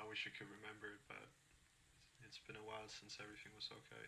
I wish I could remember it, but it's been a while since everything was okay.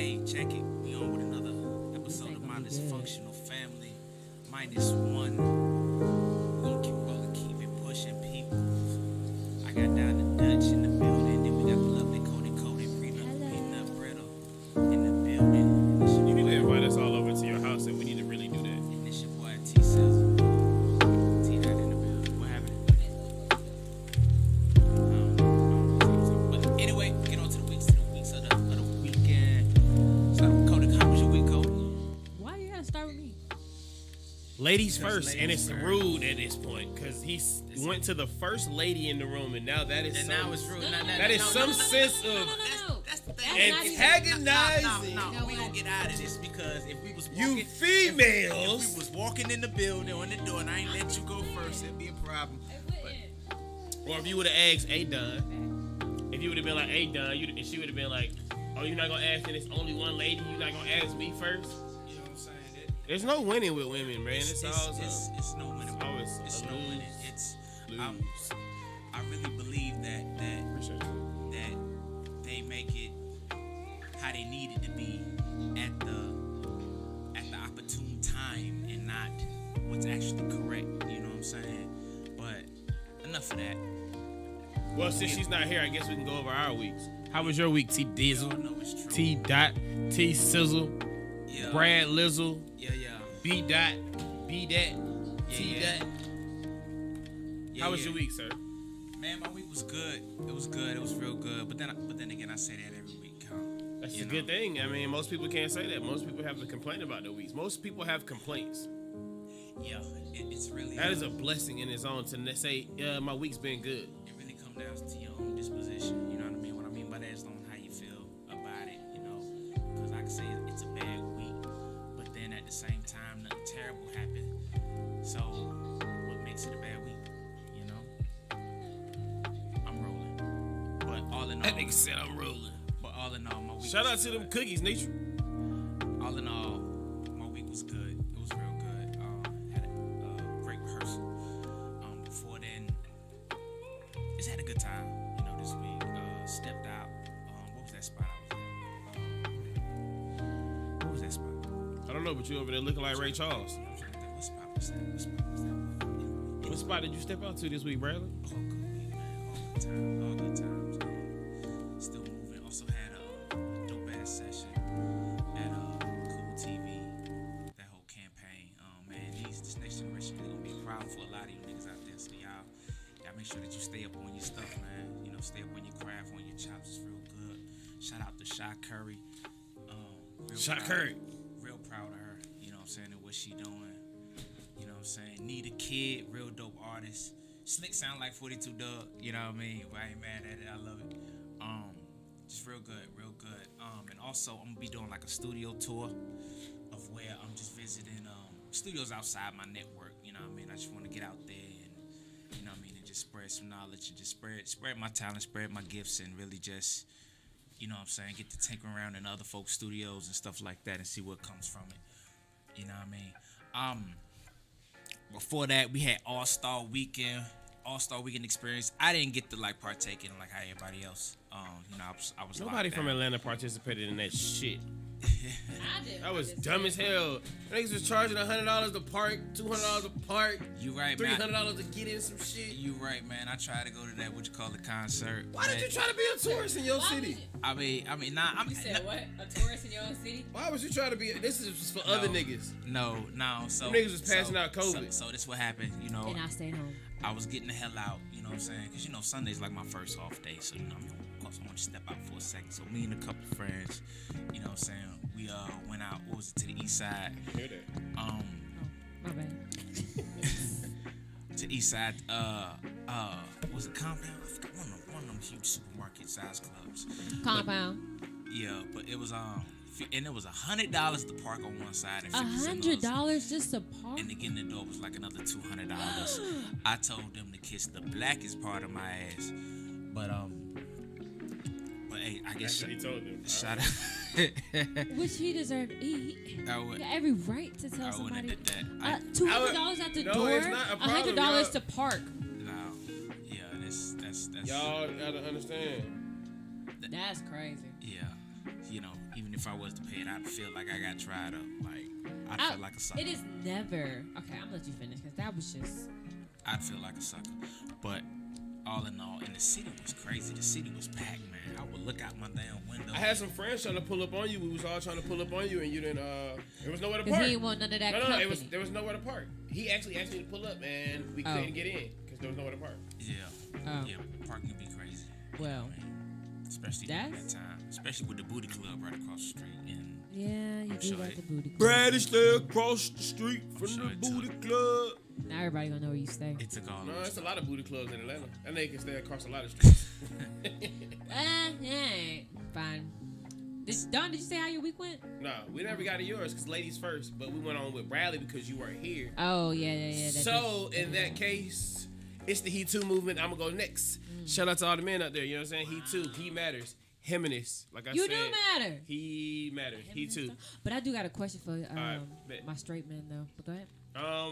Hey, check it. We on with another episode of My Dysfunctional Family. Minus one. We're gonna keep rolling, keep it pushing, people. I got down the Dutch in the building. Then we got the lovely Cody, Peanut Brittle in the building. You need to invite us all over to your house, and we need to really do that. And this your boy T Sizzle. T Dot in the building. What happened? But anyway, get on to the weeks of the weekend. Start with Cody. How was your week, Cody? Why you gotta start with me? Ladies first, ladies and it's first. rude at this point because he went to the first lady in the room, and now that is And some, now it's rude. that is some sense of That's the thing. antagonizing. No, we gonna get out of this because if we was You walking, females. if we was walking in the building on the door and I ain't let you go first, it'd be a problem. Or if you would have asked A Don, if you would have been like A Don, and she would have been like, "Oh, you're not gonna ask, and it's only one lady. You're not gonna ask me first." You know what I'm saying? There's no winning with women, man. It's It's all no winning. always It's a no winning. lose. It's lose. I really believe that Appreciate it. that they make it how they need it to be at the opportune time and not what's actually correct. You know what I'm saying? But enough of that. Well, since she's not here, I guess we can go over our weeks. How was your week, T Y'all Dizzle, know it's true. T Dot, T Sizzle, Yeah. Brad Lizzle, Yeah. B Dot, B Dat, T Yeah. Dot? Yeah, How was yeah. your week, sir? Man, my week was good. It was good. It was real good. But then again, I say that every week. That's You a know. good thing. I mean, most people can't say that. Most people have to complain about their weeks. Most people have complaints. Yeah, it's really That is a blessing in its own to say, my week's been good. It really comes down to your own disposition. You know what I mean? What I mean by that is on how you feel about it. You know, because I can say it's a bad week, but then at the same time, nothing terrible happened. So what makes it a bad week? You know, I'm rolling. But all in all, That nigga said I'm rolling. my week. Shout out was to them good. cookies, nature. All in all, my week was good. It was real good. Had a great rehearsal. Before then, just had a good time. You know, this week. Stepped out. What was that spot I was at? What was that spot? I don't know, but you over there looking like Ray Charles. I'm trying to think. What spot was that? What spot was that? What spot did you step out to this week, Bradley? All good week, man. All good time. All good times. Still moving. Also had a dope ass session at Cool TV. That whole campaign. Man, this next generation is gonna be a problem for a lot of you niggas out there. So y'all make sure that you stay up on your stuff, man. You know, stay up on your craft, on your chops. It's real good. Shout out to Sha Curry. Real Sha proud- Curry. Real proud of her. You know what I'm saying, and what she doing. You know what I'm saying? Need a Kid, real dope artist. Slick sound like 42 Doug, you know what I mean? But I ain't mad at it, I love it. Just real good, real good. And also I'm gonna be doing like a studio tour of where I'm just visiting studios outside my network, you know what I mean? I just wanna get out there and you know what I mean, and just spread some knowledge and just spread my talent, spread my gifts and really just, you know what I'm saying, get to tinker around in other folks' studios and stuff like that and see what comes from it. You know what I mean? Before that, we had All-Star Weekend experience. I didn't get to like partake in like how everybody else. You know, I was Nobody locked from down. Atlanta participated in that shit. I did. That was dumb as hell. Niggas was charging $100 to park, $200 to park, You right, man. $300 to get in some shit. You right, man. I tried to go to that concert. Why did man. you try to be a tourist in your city? I mean, nah. You said what? A tourist in your own city? Why was you trying to be? This is for other niggas. No. So Them niggas was passing out COVID. So this what happened. You know, And I stayed home. I was getting the hell out. You know what I'm saying? Because you know Sunday's like my first off day, so you know, of course I want to step out for a second. So me and a couple friends, you know what I'm saying, we went out. What was it, to the east side? Hear that? Oh, my bad. To the east side. Was it Compound? I forgot, one of them huge supermarket size clubs. Compound. Yeah, but it was and it was $100 to park on one side and $50 on the other. $100 just to park? And to get in the door was like another $200. I told them to kiss the blackest part of my ass, but hey, I guess That's what he told them. shout out. Which he deserved. He I would. got every right to tell I wouldn't somebody. have did that. $200 at the No, door. it's not a problem, $100 y'all. to park. No, yeah, that's Y'all gotta understand. That's crazy. Yeah, you know, even if I was to pay it, I'd feel like I got tried up. Like I'd feel like a sucker. It is never. Okay, I'm gonna let you finish because that was just. I'd feel like a sucker. But all in all, and the city was crazy. The city was packed, man. I would look out my damn window. I had some friends trying to pull up on you. We was all trying to pull up on you, and you didn't. There was nowhere to Because park. he didn't want none of that No, company. there was nowhere to park. He actually asked me to pull up, and we couldn't get in because there was nowhere to park. Yeah. Oh. Yeah, parking would be crazy. Well, Especially during that time. Especially with the booty club right across the street. And yeah, you do sure like the booty club. Brady stay across the street from Sure the it booty took. club. Now everybody gonna know where you stay. it took all No, of it's us. a lot of booty clubs in Atlanta. And they can stay across a lot of streets. Yeah, fine. Don, did you say how your week went? No, we never got to yours because ladies first, but we went on with Bradley because you weren't here. Oh yeah. That So in that case, it's the He Too movement. I'm gonna go next. Shout out to all the men out there. You know what I'm saying? He too. He matters. Heminist. Like I You said. do matter. He matters. He too. But I do got a question for bet. my straight man though. But go ahead.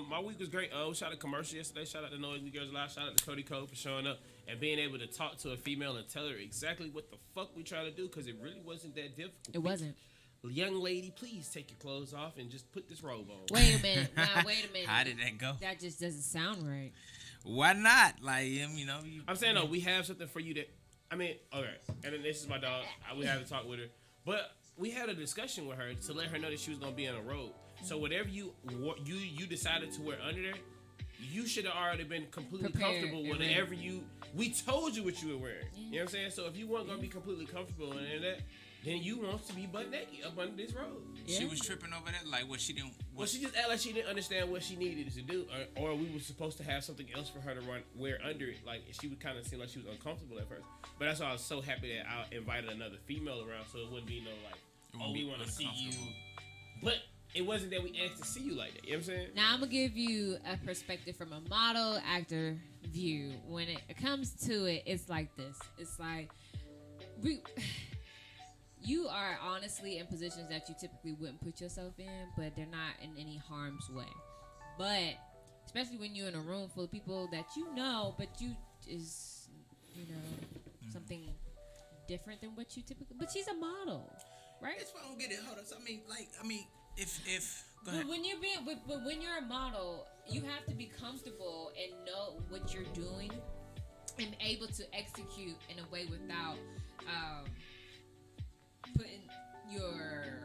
My week was great. We shot a commercial yesterday. Shout out to Noisy Girls Live. Shout out to Cody Cole for showing up and being able to talk to a female and tell her exactly what the fuck we trying to do because it really wasn't that difficult. It wasn't. Young lady, please take your clothes off and just put this robe on. Wait a minute. Now wait a minute. How did that go? That just doesn't sound right. Why not? Like him, you know. I'm saying, no, we have something for you that, I mean, okay. And then this is my dog. We had to talk with her. But we had a discussion with her to let her know that she was going to be on a road. So whatever you decided to wear under there, you should have already been completely Prepared, comfortable and whenever we told you what you were wearing. You know what I'm saying? So if you weren't going to be completely comfortable in that, then you want to be butt naked up under this robe. Yeah. She was tripping over that. Like what she didn't. Well, she just acted like she didn't understand what she needed to do, or we were supposed to have something else for her to wear under it. Like she would kind of seem like she was uncomfortable at first. But that's why I was so happy that I invited another female around, so it wouldn't be no like, oh, we want to see you. But it wasn't that we asked to see you like that. You know what I'm saying? Now I'm gonna give you a perspective from a model actor view. When it comes to it, it's like this. It's like you are honestly in positions that you typically wouldn't put yourself in, but they're not in any harm's way. But especially when you're in a room full of people that you know, but you is, something different than what you typically. But she's a model, right? That's why I don't get it. Hold on. So, if go ahead. But when you're a model, you have to be comfortable and know what you're doing and able to execute in a way without putting your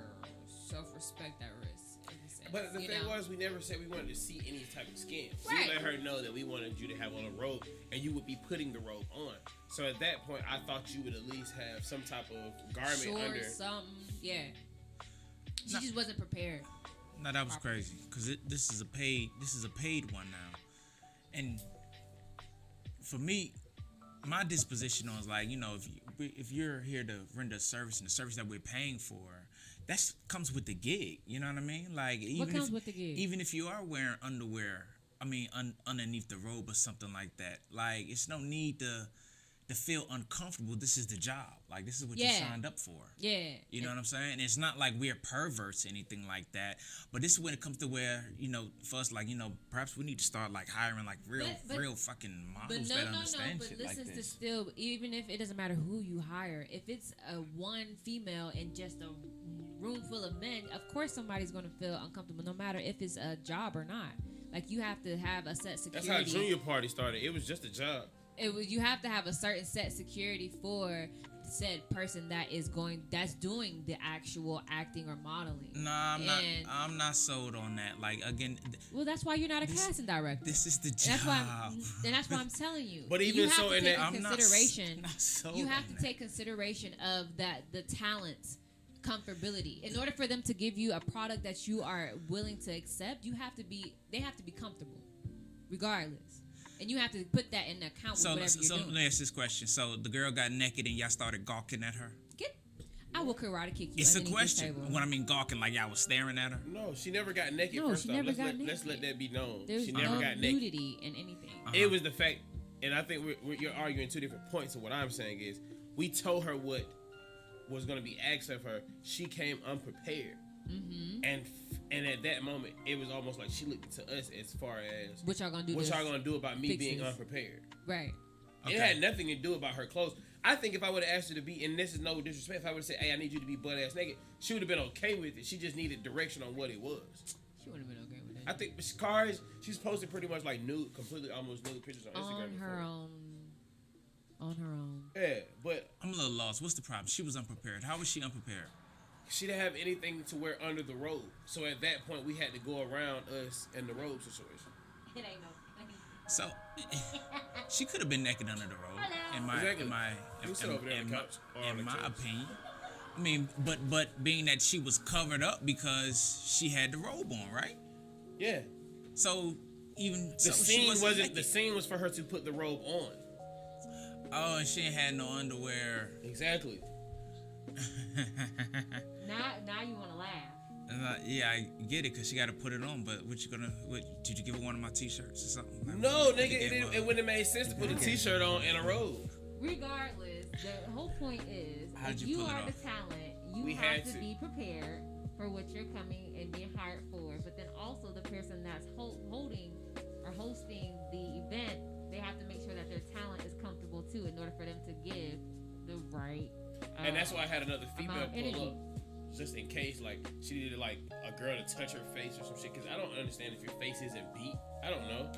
self-respect at risk. In a sense, But the thing was, we never said we wanted to see any type of skin. Right. We let her know that we wanted you to have on a robe, and you would be putting the robe on. So at that point, I thought you would at least have some type of garment under. Something, yeah. She just wasn't prepared. No, that was crazy because this is a paid one now, and for me, my disposition was like, if you're here to render a service and the service that we're paying for, that comes with the gig. You know what I mean? Like What comes with the gig? Even if you are wearing underwear, underneath the robe or something like that, like it's no need to feel uncomfortable. This is the job. Like this is what you signed up for. Yeah. You know what I'm saying? And it's not like we're perverts or anything like that. But this is when it comes to where, for us, like, perhaps we need to start like hiring like real fucking models that understand shit like this. But listen to still, even if it doesn't matter who you hire, if it's a one female and just a room full of men, of course somebody's gonna feel uncomfortable, no matter if it's a job or not. Like you have to have a set security. That's how Junior Party started. It was just a job. You have to have a certain set security for said person that's doing the actual acting or modeling. Nah, I'm not sold on that. Like again, well, that's why you're not a casting director. This is the job. That's why I'm telling you. But even you have so, to in take that, consideration, not sold you have on to take consideration of the talent's comfortability. In order for them to give you a product that you are willing to accept, they have to be comfortable, regardless. And you have to put that in account with whatever you're doing. So let me ask this question. So the girl got naked and y'all started gawking at her? I will karate kick you. It's a underneath question. this table. When I mean gawking, like y'all was staring at her? No, she never got naked. No, first she off. never got Let's naked. let that be known. There's She never no got naked. nudity in anything. It was the fact, and I think you're arguing two different points. And what I'm saying is, we told her what was going to be asked of her. She came unprepared, and at that moment, it was almost like she looked to us as far as What y'all gonna do? What y'all gonna do about me fix being this? unprepared? Right. It had nothing to do about her clothes. I think if I would have asked her to be, and this is no disrespect, if I would have said, "Hey, I need you to be butt ass naked," she would have been okay with it. She just needed direction on what it was. She would have been okay with that. I think Shakari's, she's posted pretty much like nude, completely almost nude pictures on Instagram. On her own. On her own. Yeah, but I'm a little lost. What's the problem? She was unprepared. How was she unprepared? she didn't have anything to wear under the robe. So at that point, we had to go around us and the robe situation. It ain't no. So she could have been naked under the robe. In my Exactly. in You sit over there on the couch or on in the my chairs. opinion. I mean, but being that she was covered up because she had the robe on, right? Yeah. So even The scene the scene was for her to put the robe on. Oh, and she ain't had no underwear. Exactly. Now you want to laugh. Yeah, I get it because she got to put it on. But did you give her one of my T-shirts or something? Like, No, did you nigga, give her- it wouldn't have made sense to put a t-shirt on and a robe. Regardless, the whole point is, How'd if you you pull it are the off? talent, you We have had to to. be prepared for what you're coming and being hired for. But then also the person that's holding or hosting the event, they have to make sure that their talent is comfortable too, in order for them to give the right. And that's why I had another female amount of pull energy. up, just in case, like, she needed, like, a girl to touch her face or some shit. Because I don't understand if your face isn't beat. I don't know.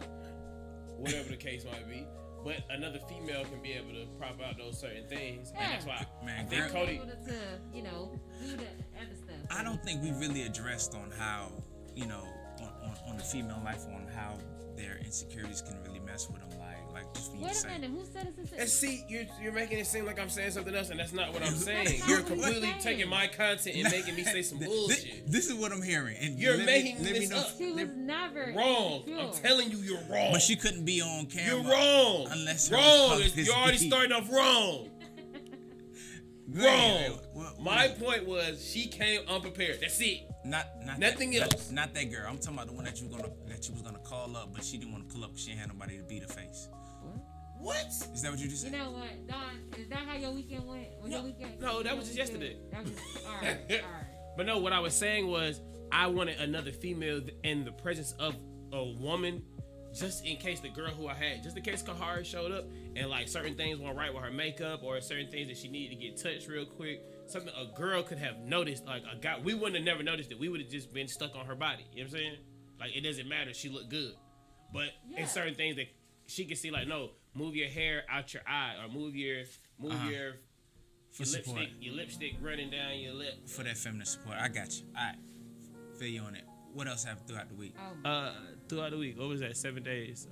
Whatever the case might be. But another female can be able to prop out those certain things. And that's why Man, I think girl- Cody... Able to, do the other stuff. I don't think we really addressed on how, on the female life, on how their insecurities can really mess with them. Like just for you to Wait a say. minute, who said it's And see, you're making it seem like I'm saying something else, and that's not what I'm saying. That's not You're what you're completely saying. taking my content and making me say some bullshit. This is what I'm hearing. And You're let making me this know- up. She was never Wrong. insecure. I'm telling you, you're wrong. But she couldn't be on camera. You're wrong. Unless her wrong. color is You're already beat. starting off wrong. Go ahead. Wrong. Well, My point was she came unprepared. That's it. Not Nothing that, else. Not that girl. I'm talking about the one that you was gonna call up, but she didn't want to pull up because she ain't had nobody to beat her face. What? Is that what you just You said? know what, Don? Is that how your weekend went? No, that was just yesterday. That was all right. All right. But no, what I was saying was I wanted another female in the presence of a woman, just in case the girl who I had, just in case Kahari showed up and like certain things weren't right with her makeup or certain things that she needed to get touched real quick. Something a girl could have noticed, like a guy, we wouldn't have never noticed it. We would have just been stuck on her body. You know what I'm saying? Like it doesn't matter. She looked good, but Yeah. in certain things that she can see, like no, move your hair out your eye or move your For support. your lipstick running down your lip. For that feminine support. I got you. All right. Feel you on it. What else happened throughout the week? Throughout the week, what was that? 7 days.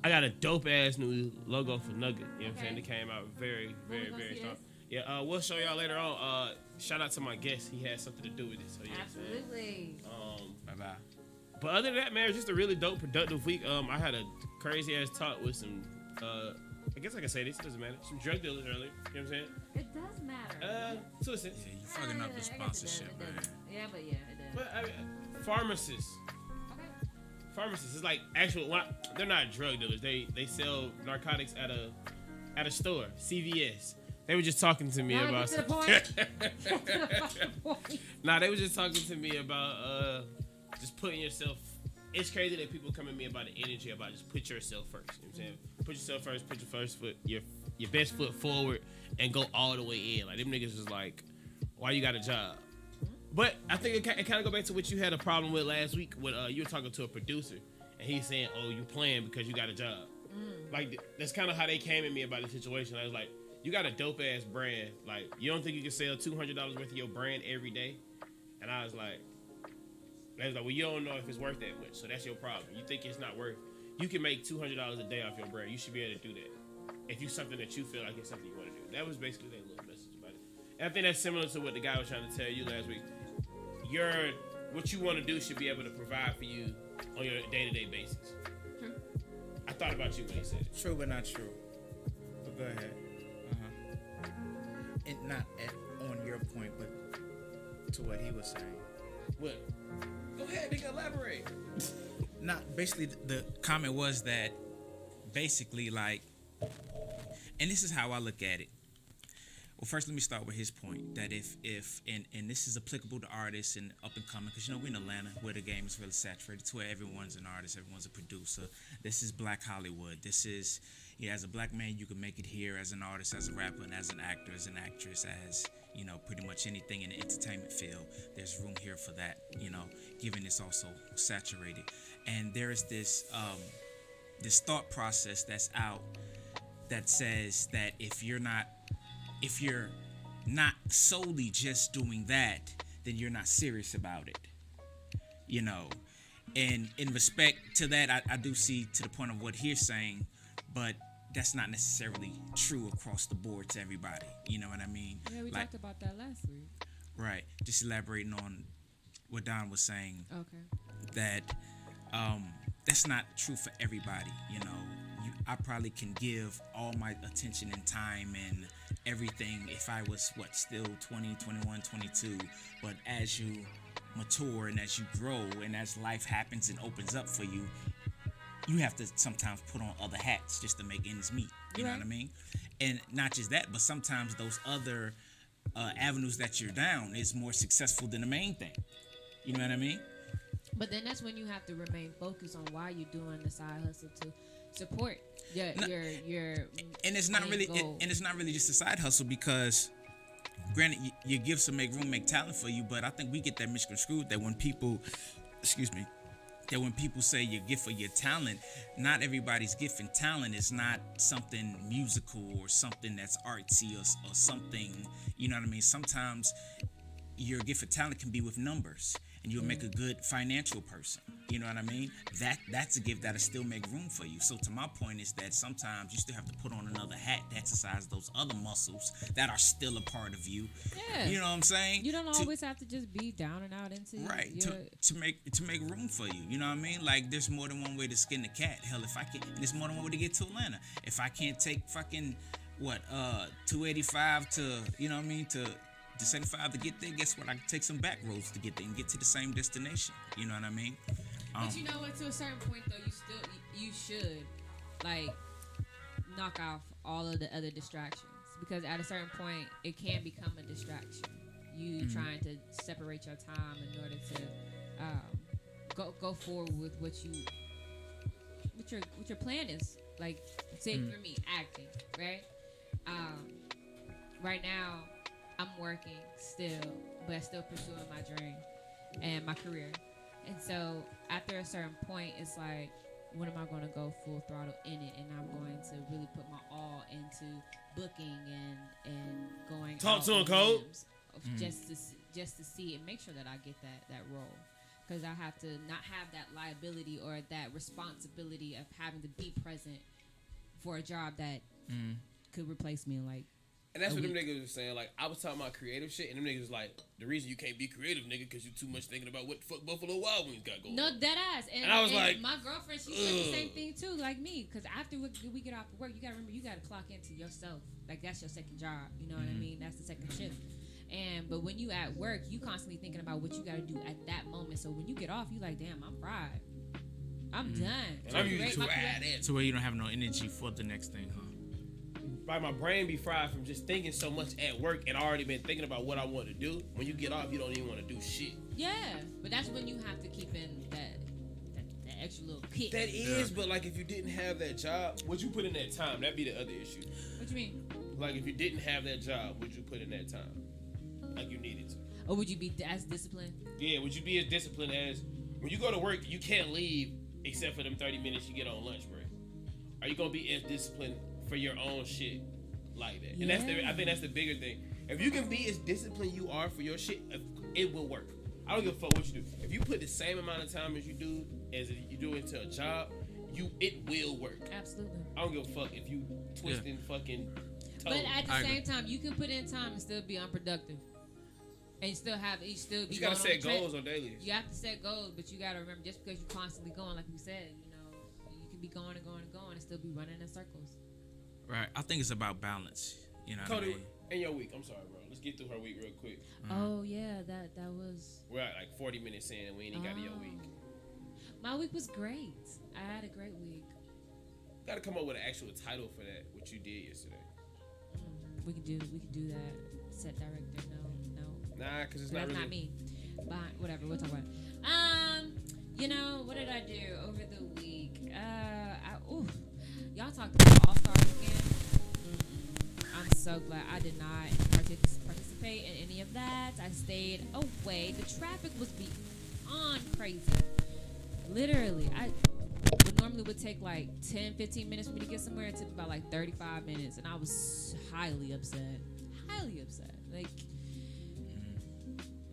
I got a dope ass new logo for Nugget. You know what I'm saying? It came out very, very, gonna very see strong. this? Yeah, we'll show y'all later on. Shout out to my guest. He had something to do with it. So yeah. Absolutely. Bye bye. But other than that, man, it was just a really dope, productive week. I had a crazy ass talk with some. I guess I can say this. It doesn't matter. Some drug dealers earlier. You know what I'm saying? It does matter. To a sense. Yeah, you fucking up the I guess it does, sponsorship, it man. does. Yeah, but yeah, it does. But I mean, pharmacists. Okay. Pharmacists is like actual. They're not drug dealers. They sell narcotics at a store, CVS. They were just talking to me Now about. get to the point. Get to the fucking point. Nah, they were just talking to me about just putting yourself. It's crazy that people come at me about the energy about just put yourself first. You know what I'm saying? Put yourself first. Put your first foot, your best foot forward, and go all the way in. Like them niggas is like, why you got a job? But I think it kind of go back to what you had a problem with last week when you were talking to a producer and he's saying, "Oh, you playing because you got a job." Like that's kind of how they came at me about the situation. I was like, "You got a dope ass brand. Like you don't think you can sell $200 worth of your brand every day?" And I was like, "Well, you don't know if it's worth that much, so that's your problem. You think it's not worth. You can make $200 a day off your brand. You should be able to do that if you something that you feel like it's something you want to do." That was basically their little message about it. And I think that's similar to what the guy was trying to tell you last week. What you want to do should be able to provide for you on your day-to-day basis. True. I thought about you when he said it. True, but not true. But go ahead. And not on your point, but to what he was saying. What? Go ahead, nigga, elaborate. Not basically the comment was that basically like, and this is how I look at it. Well, first let me start with his point that if and this is applicable to artists and up and coming, because we're in Atlanta where the game is really saturated to where everyone's an artist, everyone's a producer. This is Black Hollywood. This is Yeah, as a black man, you can make it here as an artist, as a rapper, and as an actor, as an actress, as pretty much anything in the entertainment field. There's room here for that. Given it's also saturated, and there is this thought process that's out that says that if you're not solely just doing that, then you're not serious about it. And in respect to that, I do see to the point of what he's saying, but that's not necessarily true across the board to everybody. You know what I mean? Yeah, we talked about that last week. Right. Just elaborating on what Don was saying. Okay. That that's not true for everybody. I probably can give all my attention and time and everything if I was still 20, 21, 22. But as you mature and as you grow and as life happens and opens up for you, you have to sometimes put on other hats just to make ends meet. You know what I mean? And not just that, but sometimes those other avenues that you're down is more successful than the main thing. You know what I mean? But then that's when you have to remain focused on why you're doing the side hustle to support your and it's not really and it's not really just a side hustle, because granted your gifts will make room, make talent for you, but I think we get that misconstrued that when people say your gift or your talent, not everybody's gift and talent is not something musical or something that's artsy or something, you know what I mean? Sometimes your gift or talent can be with numbers, and you'll make a good financial person. You know what I mean? That's a gift that'll still make room for you. So to my point is that sometimes you still have to put on another hat to exercise those other muscles that are still a part of you. Yeah. You know what I'm saying? You don't always have to just be down and out into to make room for you. You know what I mean? Like there's more than one way to skin the cat. Hell, if I can, there's more than one way to get to Atlanta. If I can't take fucking 285 to to 75 to get there, guess what? I can take some back roads to get there and get to the same destination. You know what I mean? But you know what? To a certain point, though, you should like knock off all of the other distractions, because at a certain point, it can become a distraction. You trying to separate your time in order to go forward with what your plan is. Like, say for me, acting, right? Right now, I'm working still, but still pursuing my dream and my career. And so after a certain point, it's like, when am I going to go full throttle in it? And I'm going to really put my all into booking and going talk out to him, on Cole. limbs just to see and make sure that I get that role. Because I have to not have that liability or that responsibility of having to be present for a job that could replace me in like. And that's what them niggas was saying. Like, I was talking about creative shit, and them niggas was like, the reason you can't be creative, nigga, because you too much thinking about what the fuck Buffalo Wild Wings got going on. No, dead ass. And I was like, my girlfriend, she said the same thing too, like me. Because after we get off of work, you gotta remember, you gotta clock into yourself. Like, that's your second job. You know what I mean? That's the second shift. But when you at work, you constantly thinking about what you gotta do at that moment. So when you get off, you like, damn, I'm fried. I'm done. And I'm usually too So where you don't have no energy for the next thing, huh? Like, my brain be fried from just thinking so much at work and already been thinking about what I want to do. When you get off, you don't even want to do shit. Yeah, but that's when you have to keep in that extra little kick. That is, but like, if you didn't have that job, would you put in that time? That'd be the other issue. What you mean? Like, if you didn't have that job, would you put in that time? Like you needed to. Or would you be as disciplined? Yeah, would you be as disciplined as, when you go to work, you can't leave except for them 30 minutes you get on lunch break. Are you going to be as disciplined for your own shit like that? And I think that's the bigger thing. If you can be as disciplined you are for your shit, it will work. I don't give a fuck what you do. If you put the same amount of time as you do into a job, it will work. Absolutely. I don't give a fuck if you twisting fucking toes. But at the same time, you can put in time and still be unproductive. And you gotta set goals on dailies. You have to set goals, but you gotta remember, just because you're constantly going, like we said, you can be going and going and going and still be running in circles. Right. I think it's about balance. You know Cody, what I mean? in your week, I'm sorry, bro. Let's get through her week real quick. Oh yeah, that was. We're at like 40 minutes in, and we ain't even got to your week. My week was great. I had a great week. Got to come up with an actual title for that. What you did yesterday. We can do that. Set director, no. Nah, because it's That's not really. not me. But whatever, we'll talk about it. What did I do over the week? y'all talked about All-Star Weekend. I'm so glad I did not participate in any of that. I stayed away. The traffic was beyond crazy. Literally, I normally would take like 10-15 minutes for me to get somewhere. It took about like 35 minutes, and I was highly upset. Like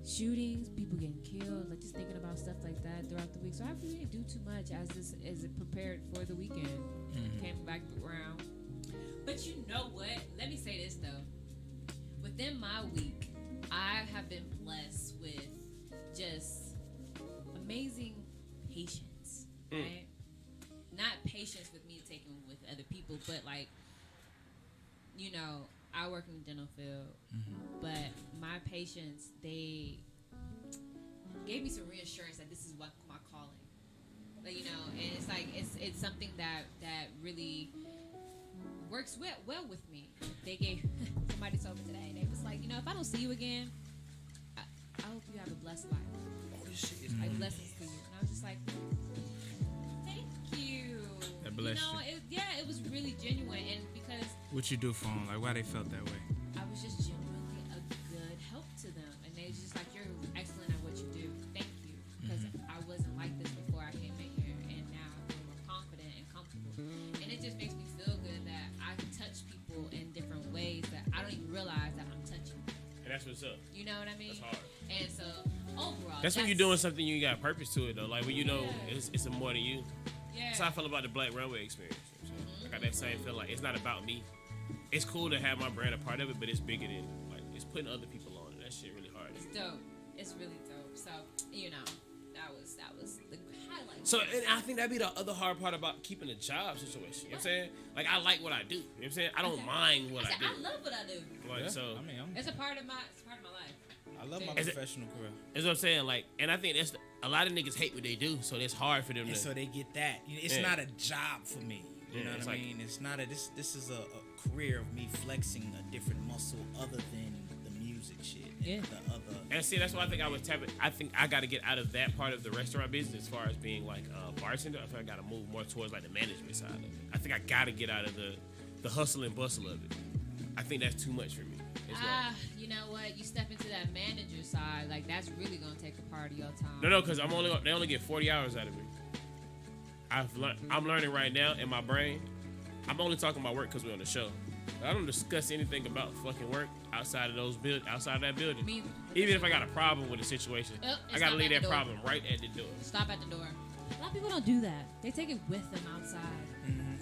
shootings, people getting killed, like just thinking about stuff like that throughout the week. So I really didn't do too much as it prepared for the weekend. Came back around. But you know what? Let me say this though. Within my week, I have been blessed with just amazing patience, right? Not patience with me taking with other people, but like, you know, I work in the dental field, but my patients, they gave me some reassurance that this is what my calling. Like, you know, and it's like it's something that really works well with me. They gave somebody told me today. They was like, you know, if I don't see you again, I hope you have a blessed life. Oh, this shit is like blessings to you. And I was just like, thank you. That blessed you. It was really genuine, and because what you do for them, like why they felt that way. I was just genuinely a good help to them, and they was just like, you're excellent at what you do. Thank you, because I wasn't like this before I came in here, and now I feel more confident and comfortable, and it just makes me feel good that I can touch people in different ways that I don't even realize that I'm touching. And that's what's up. You know what I mean? That's hard. And so overall, That's when you're doing something you got purpose to it though. Like when you know it's a more than you. Yeah. That's how I feel about the Black Runway experience. You know what I'm saying? I got that same feel. Like it's not about me. It's cool to have my brand a part of it, but it's bigger than like it's putting other people on it. That shit really hard. It's dope. It's really dope. So you know, that was the highlight. So and I think that'd be the other hard part about keeping a job situation. You know what I'm saying? Like I like what I do. You know what I'm saying? I don't mind what I do. I love what I do. Like so. I mean, It's a part of my life. I love my Is it- professional career. That's what I'm saying. Like, and I think that's a lot of niggas hate what they do, so it's hard for them And to. so they get that. It's Yeah. not a job for me. You Yeah, know it's what I like- mean? It's not a this is a career of me flexing a different muscle other than the music shit. And Yeah. the other. And see, that's why I think I was tapping. I think I got to get out of that part of the restaurant business as far as being like a bartender. I think I got to move more towards like the management side of it. I think I got to get out of the hustle and bustle of it. I think that's too much for me. as well. You know what? You step into that manager side, like that's really gonna take a part of your time. No, because they only get 40 hours out of me. I'm learning right now in my brain. I'm only talking about work because we're on the show. I don't discuss anything about fucking work outside of outside of that building. Even if I got a problem with a situation, I gotta leave that problem right at the door. Stop at the door. A lot of people don't do that. They take it with them outside.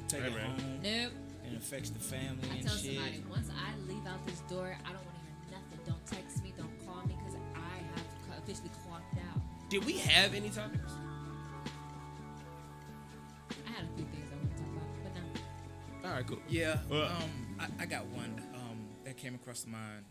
Take it home. Nope. And affects the family I and tell shit. somebody, once I leave out this door, I don't want to hear nothing. Don't text me. Don't call me because I have officially clocked out. Did we have any topics? I had a few things I want to talk about, but no. All right, cool. Yeah. Well- I got one that came across my mind.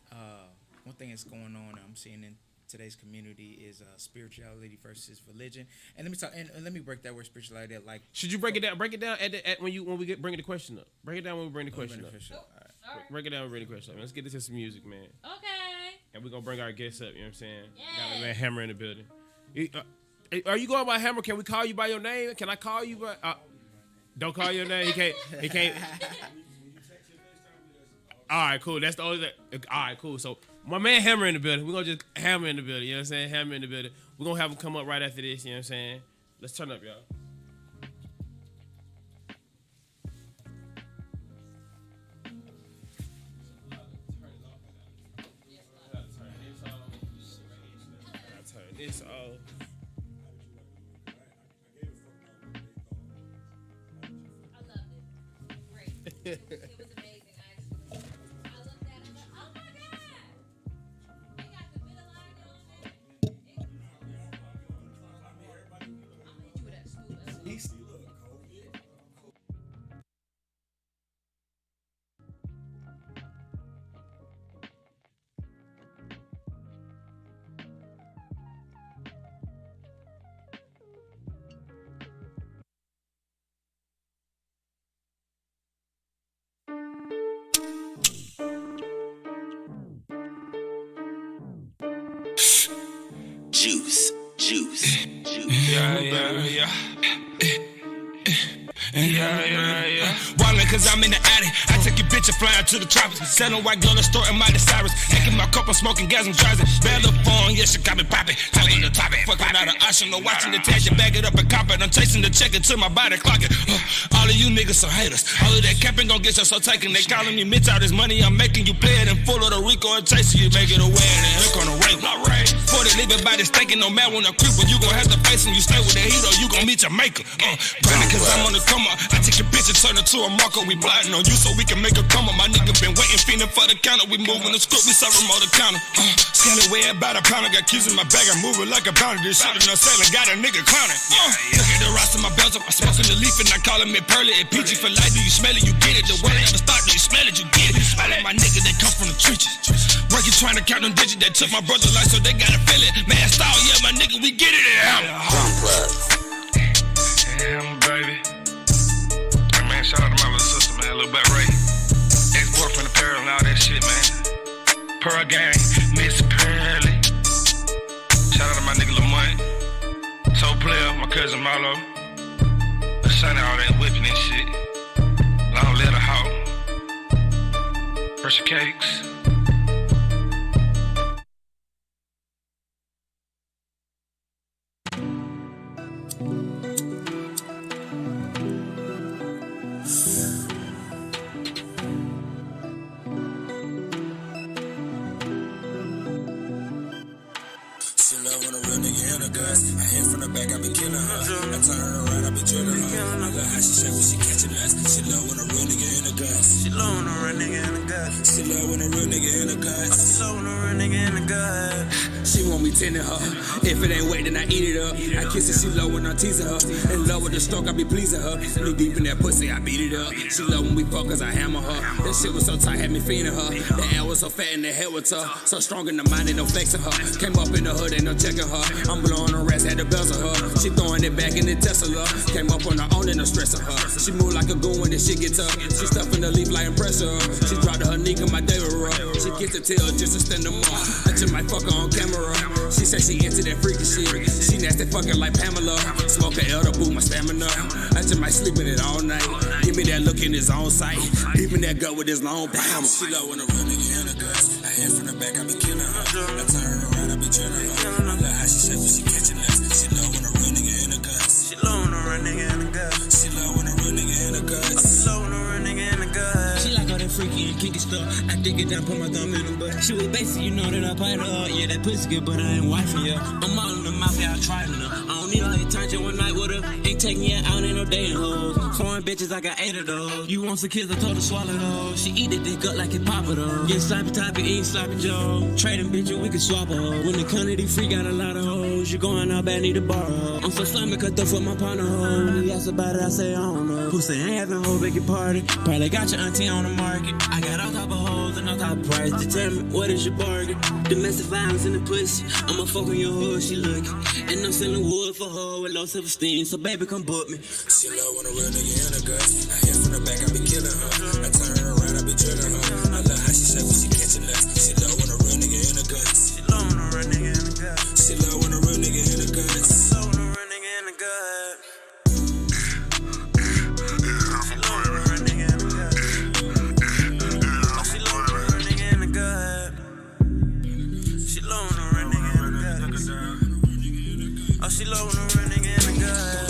One thing that's going on I'm seeing in today's community is spirituality versus religion. And let me talk. And let me break that word spirituality. Like, Should you break it down? Break it down when we bring the question up. Break it down when we bring the question up. beneficial. All right. All right. Break it down when we bring the question up. Let's get into some music, man. Okay. And we're gonna bring our guests up. You know what I'm saying? Yeah. Got my man Hammer in the building. Are you going by Hammer? Can we call you by your name? Can I call you by? Don't call your name. He can't. He can't. All right, cool. That's the only. All right, cool. So my man Hammer in the building. We're gonna just Hammer in the building. You know what I'm saying? Hammer in the building. We're gonna have him come up right after this. You know what I'm saying? Let's turn up, y'all. Turn this off. I loved it. Great. It was amazing, actually. I looked at it and oh my God! They got the vitiligo on there. I'm gonna hit you with that scoop. Juice. Yeah. Why cause I'm in the attic. I take your bitch and fly out to the tropics. Selling white girl, store in Miley Cyrus. Hacking my cup, I'm smoking gas, I'm driving. Bad little phone, yeah, she got me popping. Telling the topic, fucking out of option. No watching the tag, you bag it up and cop it. I'm chasing the check until my body clock it. All of you niggas some haters. All of that capping gon' get you so taken. They calling me Mitch, all this money I'm making. You play it in full of the Rico and chase you make it away and then hook on the way. Not right. 40 living by this thinking, no matter when I creep, when you gon' have to face him. You stay with the heat or you gon' meet your maker. Grinding cause I'm on the come up. I take your bitch and turn her to a marker. We blotting on you so we can make her come up. My nigga been waiting, feeding for the counter. We moving the script, we serving more the counter. Scanning way about a pound. I got keys in my bag, I'm moving like a bounty. This shit in the sailing, got a nigga clowning. Look at the rest of my belts up. I'm smoking the leaf and I call him it pearly. And PG for life, do you smell it? You get it. The way never start, do you smell it? You get it. I let my niggas, they come from the trenches. Working trying to count them digits. They took my brother's life, so they gotta feel it. Man, style, yeah, my nigga, we get it. Yeah, baby. Hey, man, shout out to my little sister, man, Lil Bat Ray. Ex-boyfriend apparel and all that shit, man. Pearl Gang, Miss Pearly. Shout out to my nigga Lamont. Soul Player, my cousin Marlo. Son all that whipping and shit. Long letter hawk. Pressure cakes. I hit from the back, I be killing her. I turn her around, I be drilling her. I love how she shake when she catching us. She love when a real nigga in the guts. She love when a real nigga in the guts. She love when a real nigga in the guts. She love when a real nigga in the guts. She want me tending her. If it ain't wet, then I eat it up. I kiss her, she love when I teasing her. In love with the stroke, I be pleasing her. Knee deep in that pussy, I beat it up. She love when we fuck, cause I hammer her. That shit was so tight, had me feeding her. The air was so fat and the head was tough. So strong in the mind, ain't no flexing her. Came up in the hood, ain't no checking her. I'm blowing her rest, had the bells of her. She throwing it back in the Tesla. Came up on her own, ain't no stressing her. She move like a goon when the shit get tough. She stuffing the leaf like pressure. She dropped her knee, cause my day was rough. She gets the tail just to stand them up. I just might fuck her on camera. She said she into that freaky shit. She nasty fucking like Pamela. Smoke a L to boost my stamina. I just might sleep in it all night. Give me that look in his own sight. Peeping that gut with his long palm. She love when a real nigga in the guts. I hit from the back, I be killing her. I turn her around, I be drilling her. I love how she shake when she catching us. She love when a real nigga in the guts. She love when a real nigga in the guts. She love when a real nigga in the guts. She love when a real nigga in the guts. She like all that freaky and kinky stuff. I dig it down, put my thumb in her butt. She was basic, you know that I bite her. Yeah, that pussy good, but I ain't wifing ya. I'm all in the mouth, yeah, I tried her. I don't need all your time, just one night with her. Ain't taking you out, ain't no dating hoes. Foreign bitches, I got 8 of those. You want some kids, I told her swallow those. She eat it, dick up like it pop it though. Get sloppy toppy, eat sloppy Joe. Trading bitches, we can swap her. When the quantity free, got a lot of hoes. You going out bad, need to borrow. I'm so slimy, cut the for my partner hoe. When he asks about it, I say I don't know. Pussy ain't having whole big party. Probably got your auntie on the market. I got all type of hoes and all type of price. Determine what is your bargain. Domestic violence in the pussy. I'ma fuck on your hoe, she looking. And I'm selling wood for her with low self-esteem. So baby, come book me. She love when a real nigga in the guts. I hit from the back, I be killing her. I turn her around, I be drilling her. I love how she shake when she catching us. She love when a real nigga in the guts. She love when a real nigga in the guts. She love when a real nigga in the guts. She love when a real nigga in the guts. She love when a real nigga in the guts. She love when a real nigga in the guts. She love when a real nigga in the guts. Oh, she love when a real nigga in the guts.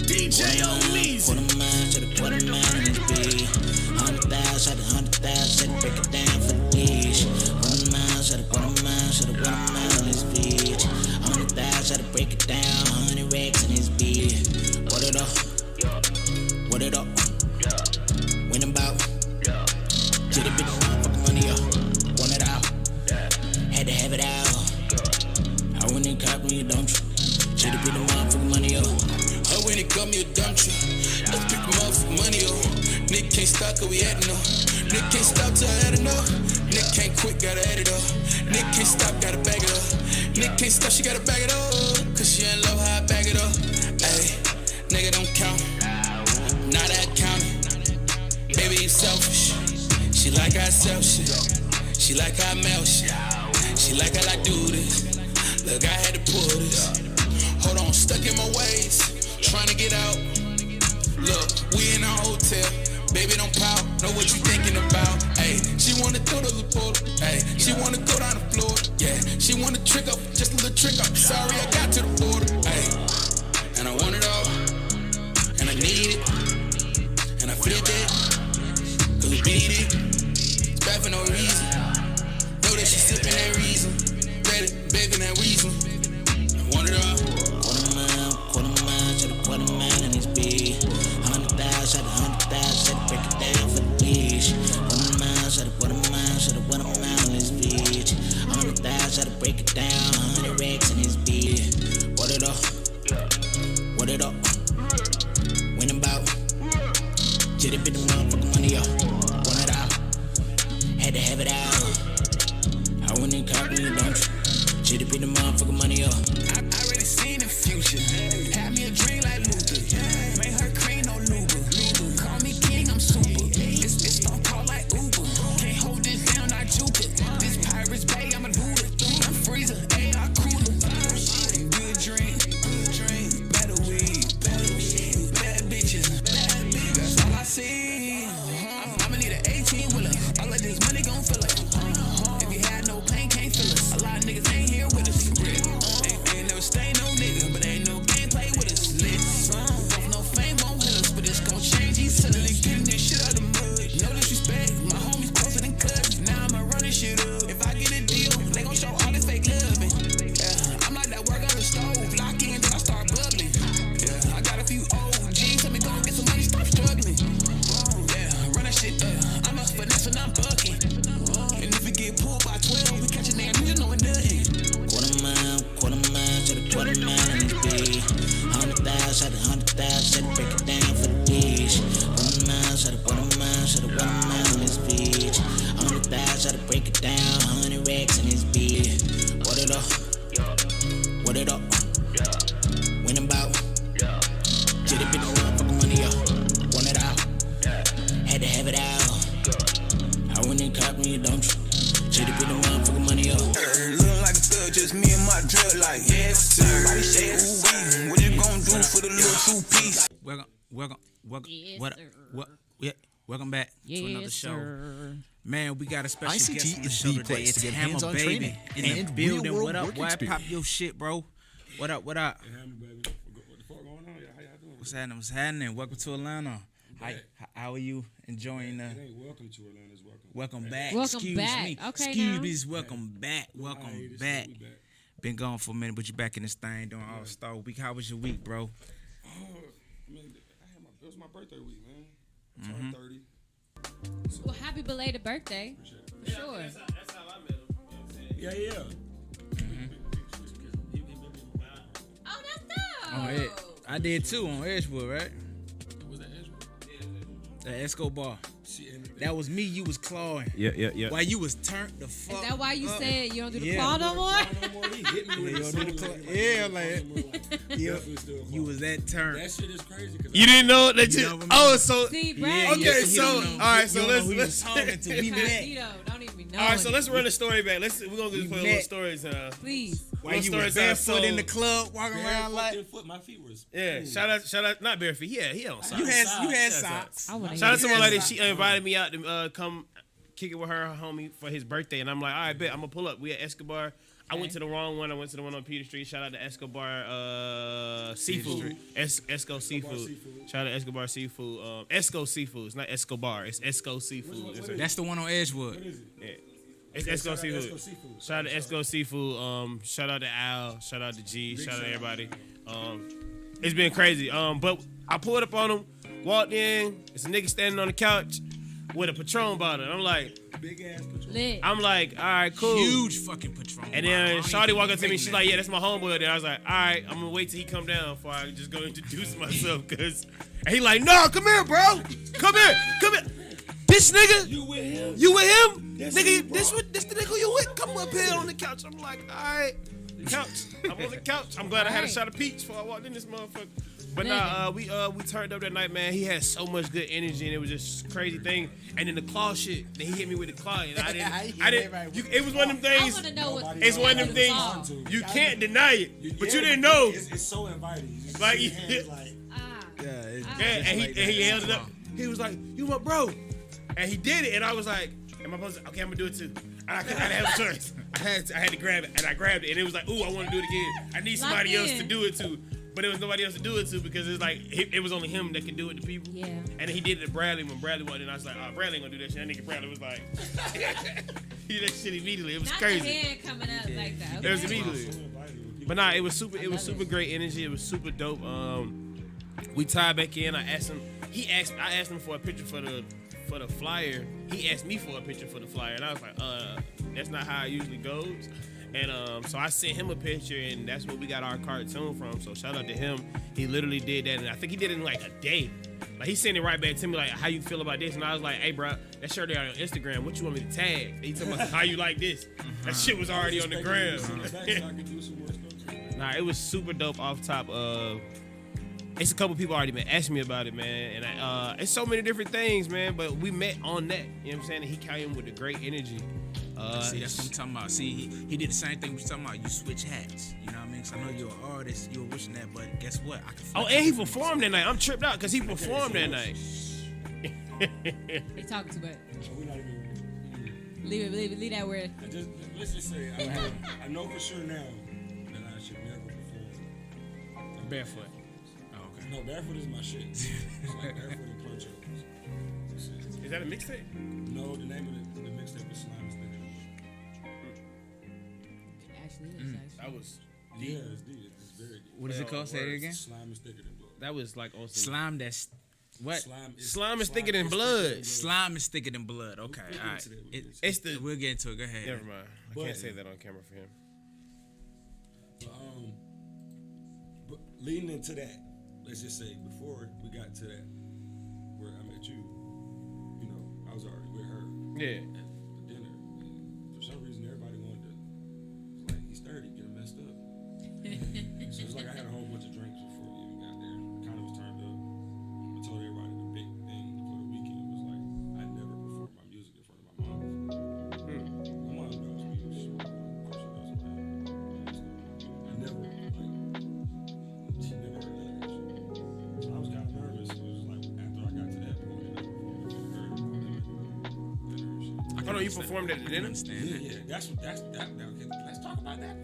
DJ only. Put a man in the beat. 100,000, 100,000, break it down for the dish. 1 mile, should have 1 mile, should have 1 mile in his beat. 100,000, should break it down. 100 racks in his beat. What it up? What it up? When about? To the big fucking money up. Want it out. Had to have it out. I went in cop when you don't you. To the big motherfucking money up. When it got me a dump truck, let's pick him up for money, oh. Nick can't stop, cause we had enough. Nick can't stop till I had enough. Nick can't quit, gotta add it up. Nick can't stop, gotta bag it up. Nick can't stop, she gotta bag it up. Cause she ain't love how I bag it up. Ayy, nigga don't count. Not that counting. Baby, you selfish. She like I sell shit. She like how I melt shit. She like how I do this. Look, I had to pull this. Hold on, stuck in my ways. Trying to get out. Look, we in our hotel. Baby, don't pout. Know what you thinking about. Ayy, she wanna throw the portal. Ayy, she wanna go down the floor. Yeah, she wanna trick up. Just a little trick up. Sorry, I got to the border. Ayy, and I want it all. And I need it. And I feel it. Cause we beat it. It's bad for no reason. Know that she sipping that reason. Ready, begging that reason. I want it all. Quarter mile, shut in this bitch. 100,000, shut 100,000, shut break it down for the bitch. Quarter mile in this bitch. 100,000, shut break it down. 100 racks in this bitch. What it up? Winning bout. Jitty bit the motherfucking money up. Want it out. Had to have it out. I wouldn't copy you, don't you? Jitty bit the motherfucking money up. I already seen the future. Had me a dream like Luther. Made her cream, no Luba. Call me king, I'm super. This phone call like Uber. Can't hold this down, I juke it. This Pirates Bay, I'm a Buddha. I'm freezer, AR cooler. Good dream. Better weed. Bad bitches. That's all I see. I'ma need an 18-wheeler. All of this money gon' fill it. If you had no pain, can't feel us. A lot of niggas ain't here with us. Ain't never stay no nigga, but ain't no game play with us. Lit. Both no fame won't hit us, but it's gon' change. He's suddenly getting this shit out of the mud. No disrespect, my homies closer than cousins. Now I'ma run this shit up. If I get a deal, they gon' show all this fake loving. Yeah, I'm like that work on the stove. Lock in, then I start bubbling. Yeah, I got a few OGs, tell me go get some money, stop struggling. Yeah, run that shit up. I'm a finesse and I'm bucking. And if we get pulled by 12, we catch a nigga, you know nothing. Quarter mile, shut a quarter mile in this bitch. 100,000, shut 100,000, shut it, break it down for the bitch. Quarter mile, shut a mile in this bitch. 100,000, shut it, break it down. 100 racks in this bitch. What it up? Winning bout. Jitty bit the motherfucking money up. Want it out. Had to have it out. I wouldn't copy you, don't you? Jitty bit the motherfucking money up. Looking like a thug, just me and my drill, like yes sir. Everybody say ooh, what you gonna do for the little 2-piece? Welcome back to another show. Man, we got a special ICT guest on the is show the today. place It's to get Hammer hands-on Baby training in the and building. real-world What up? work Why pop experience. your shit, bro? What up? Hammer, baby. What the fuck going on? How y'all doing? What's happening? Welcome to Atlanta. How are you enjoying It ain't welcome to Atlanta, it's welcome. welcome back? Welcome Excuse back. me. Okay, Excuse now. me. Just welcome back. Welcome Hiatus, back. we back. Been gone for a minute, but you back in this thing doing All Star Week. How was your week, bro? I mean, it was my birthday week, man. I turned 30. So, Well, happy belated birthday. appreciate it. For sure. That's how I met him. You know what I'm saying? Yeah. Oh, that's On dope. Ed- I did too on Edgewood, right? Was that Edgewood? The Escobar. She ended That was me. You was clawing. Yeah. While you was turned the fuck. Is that why you said you don't do the Yeah. claw no more? He hit me with Yeah, the do the song, claw. Yeah, like- yeah. You was that turned. That shit is crazy. You didn't know that You you. know what I mean? Oh, so See, Yeah, Brad. yeah, Okay, you so- don't know. all right, You so don't know let's- who you was talking to. We met. Tito, don't even be knowing. all right, so let's it. run the story back. We're gonna just play a little met. stories. Please. While Little you was stories barefoot in the so- club, walking around like foot, my feet was. Yeah, shout out, not bare feet. Yeah, he had on socks. you had Yeah, socks. I want to Shout out to my Yeah. lady. She invited me out to come kick it with her homie for his birthday, and I'm like, all right, bet I'm gonna pull up. We at Escobar. I went to the wrong one. I went to the one on Peter Street. Shout out to Escobar Seafood. Esco Seafood. Shout out to Escobar Seafood. Esco Seafood. It's not Escobar. It's Esco Seafood. That's the one on Edgewood. Yeah. It's Esco Seafood. Shout out to Esco Seafood. Shout out to Al. Shout out to G. Shout out to everybody. It's been crazy. But I pulled up on him, walked in. It's a nigga standing on the couch with a Patron bottle. I'm like, Big ass Patron. Lit. all right, cool. Huge fucking Patron. And then Shawty walked up to me. She's like, "Yeah, that's my homeboy." There, I was like, "All right, I'm gonna wait till he come down before I just go introduce myself." Cause, and he like, "No, come here, bro. Come here. This nigga, You with him? you with him, That's nigga? him, bro. This the nigga you with? Come up here on the couch." I'm like, "All right, couch. I'm on the couch. I'm glad I had a Right. shot of peach before I walked in this motherfucker." But we turned up that night, man. He had so much good energy, and it was just a crazy thing. And then the claw shit, then he hit me with the claw, and I didn't. It was one of them I things. want to know what. It's one of them things you can't deny it, but you didn't know. It's so inviting. You just Like, see hands, like and he held it up. He was like, "You my bro," and he did it, and I was like, "Am I supposed to? Okay, I'm gonna do it too." I didn't have a choice. I had to grab it, and I grabbed it, and it was like, "Ooh, I want to do it again. I need somebody else to do it too." But there was nobody else to do it to because it's like it was only him that could do it to people. Yeah. And he did it to Bradley when Bradley wanted, and I was like, "Oh, Bradley ain't gonna do that shit." That nigga Bradley was like, he did that shit immediately. It was Not crazy. the hand coming up like that. Okay. It was immediately. But nah, it was super. It was super great energy. It was super dope. We tied back in. I asked him. I asked him for a picture for the flyer. He asked me for a picture for the flyer, and I was like, that's not how it usually goes. And so I sent him a picture, and that's where we got our cartoon from. So shout out to him. He literally did that, and I think he did it in like a day. Like he sent it right back to me, like, how you feel about this? And I was like, hey, bro, that shirt out on Instagram. What you want me to tag? And he told me how you like this. That shit was already on the gram. Nah, it was super dope off top. It's a couple people already been asking me about it, man. And it's so many different things, man. But we met on that. You know what I'm saying? And he came with the great energy. See, that's what I'm talking about. See, he did the same thing we was talking about. You switch hats. You know what I mean? Cause I know you're an artist. You were wishing that, but guess what? I can. And he performed that night. I'm tripped out because he performed that night. They talking too much. Leave that word. Let's just say I know for sure now that I should never perform Barefoot. Oh, okay. No, barefoot is my shit. It's like barefoot and crunch ups. Is that a mixtape? No, the name of the mixtape is Slime is Thicker. Actually, That was Yeah, it's deep. It's very deep. What is it called? Say it again. Slime is thicker than blood. that was like on some Slime. That's what? Slime is thicker than blood. Slime is thicker than blood. Okay, We'll all get right. into that, we'll get into It's the We'll get into it. Go ahead. never mind. I But- can't say that on camera for him. But leading into that, let's just say before we got to that, where I met you, you know, I was already with her Yeah. at dinner. And for some reason, everybody wanted to. It's like he's 30, get him messed up. So it's like I had a whole bunch of drinks before we even got there. Kind of was turned up. I told everybody the big thing for the weekend was like I never performed my music in front of my mom. My mom knows me. Of course she knows me. I never she never heard that shit. So I was kind of nervous. It was like after I got to that point, and I performed in front of her and shit. Hold on, you performed at the dinner? Yeah. That's that. Now, let's talk about that.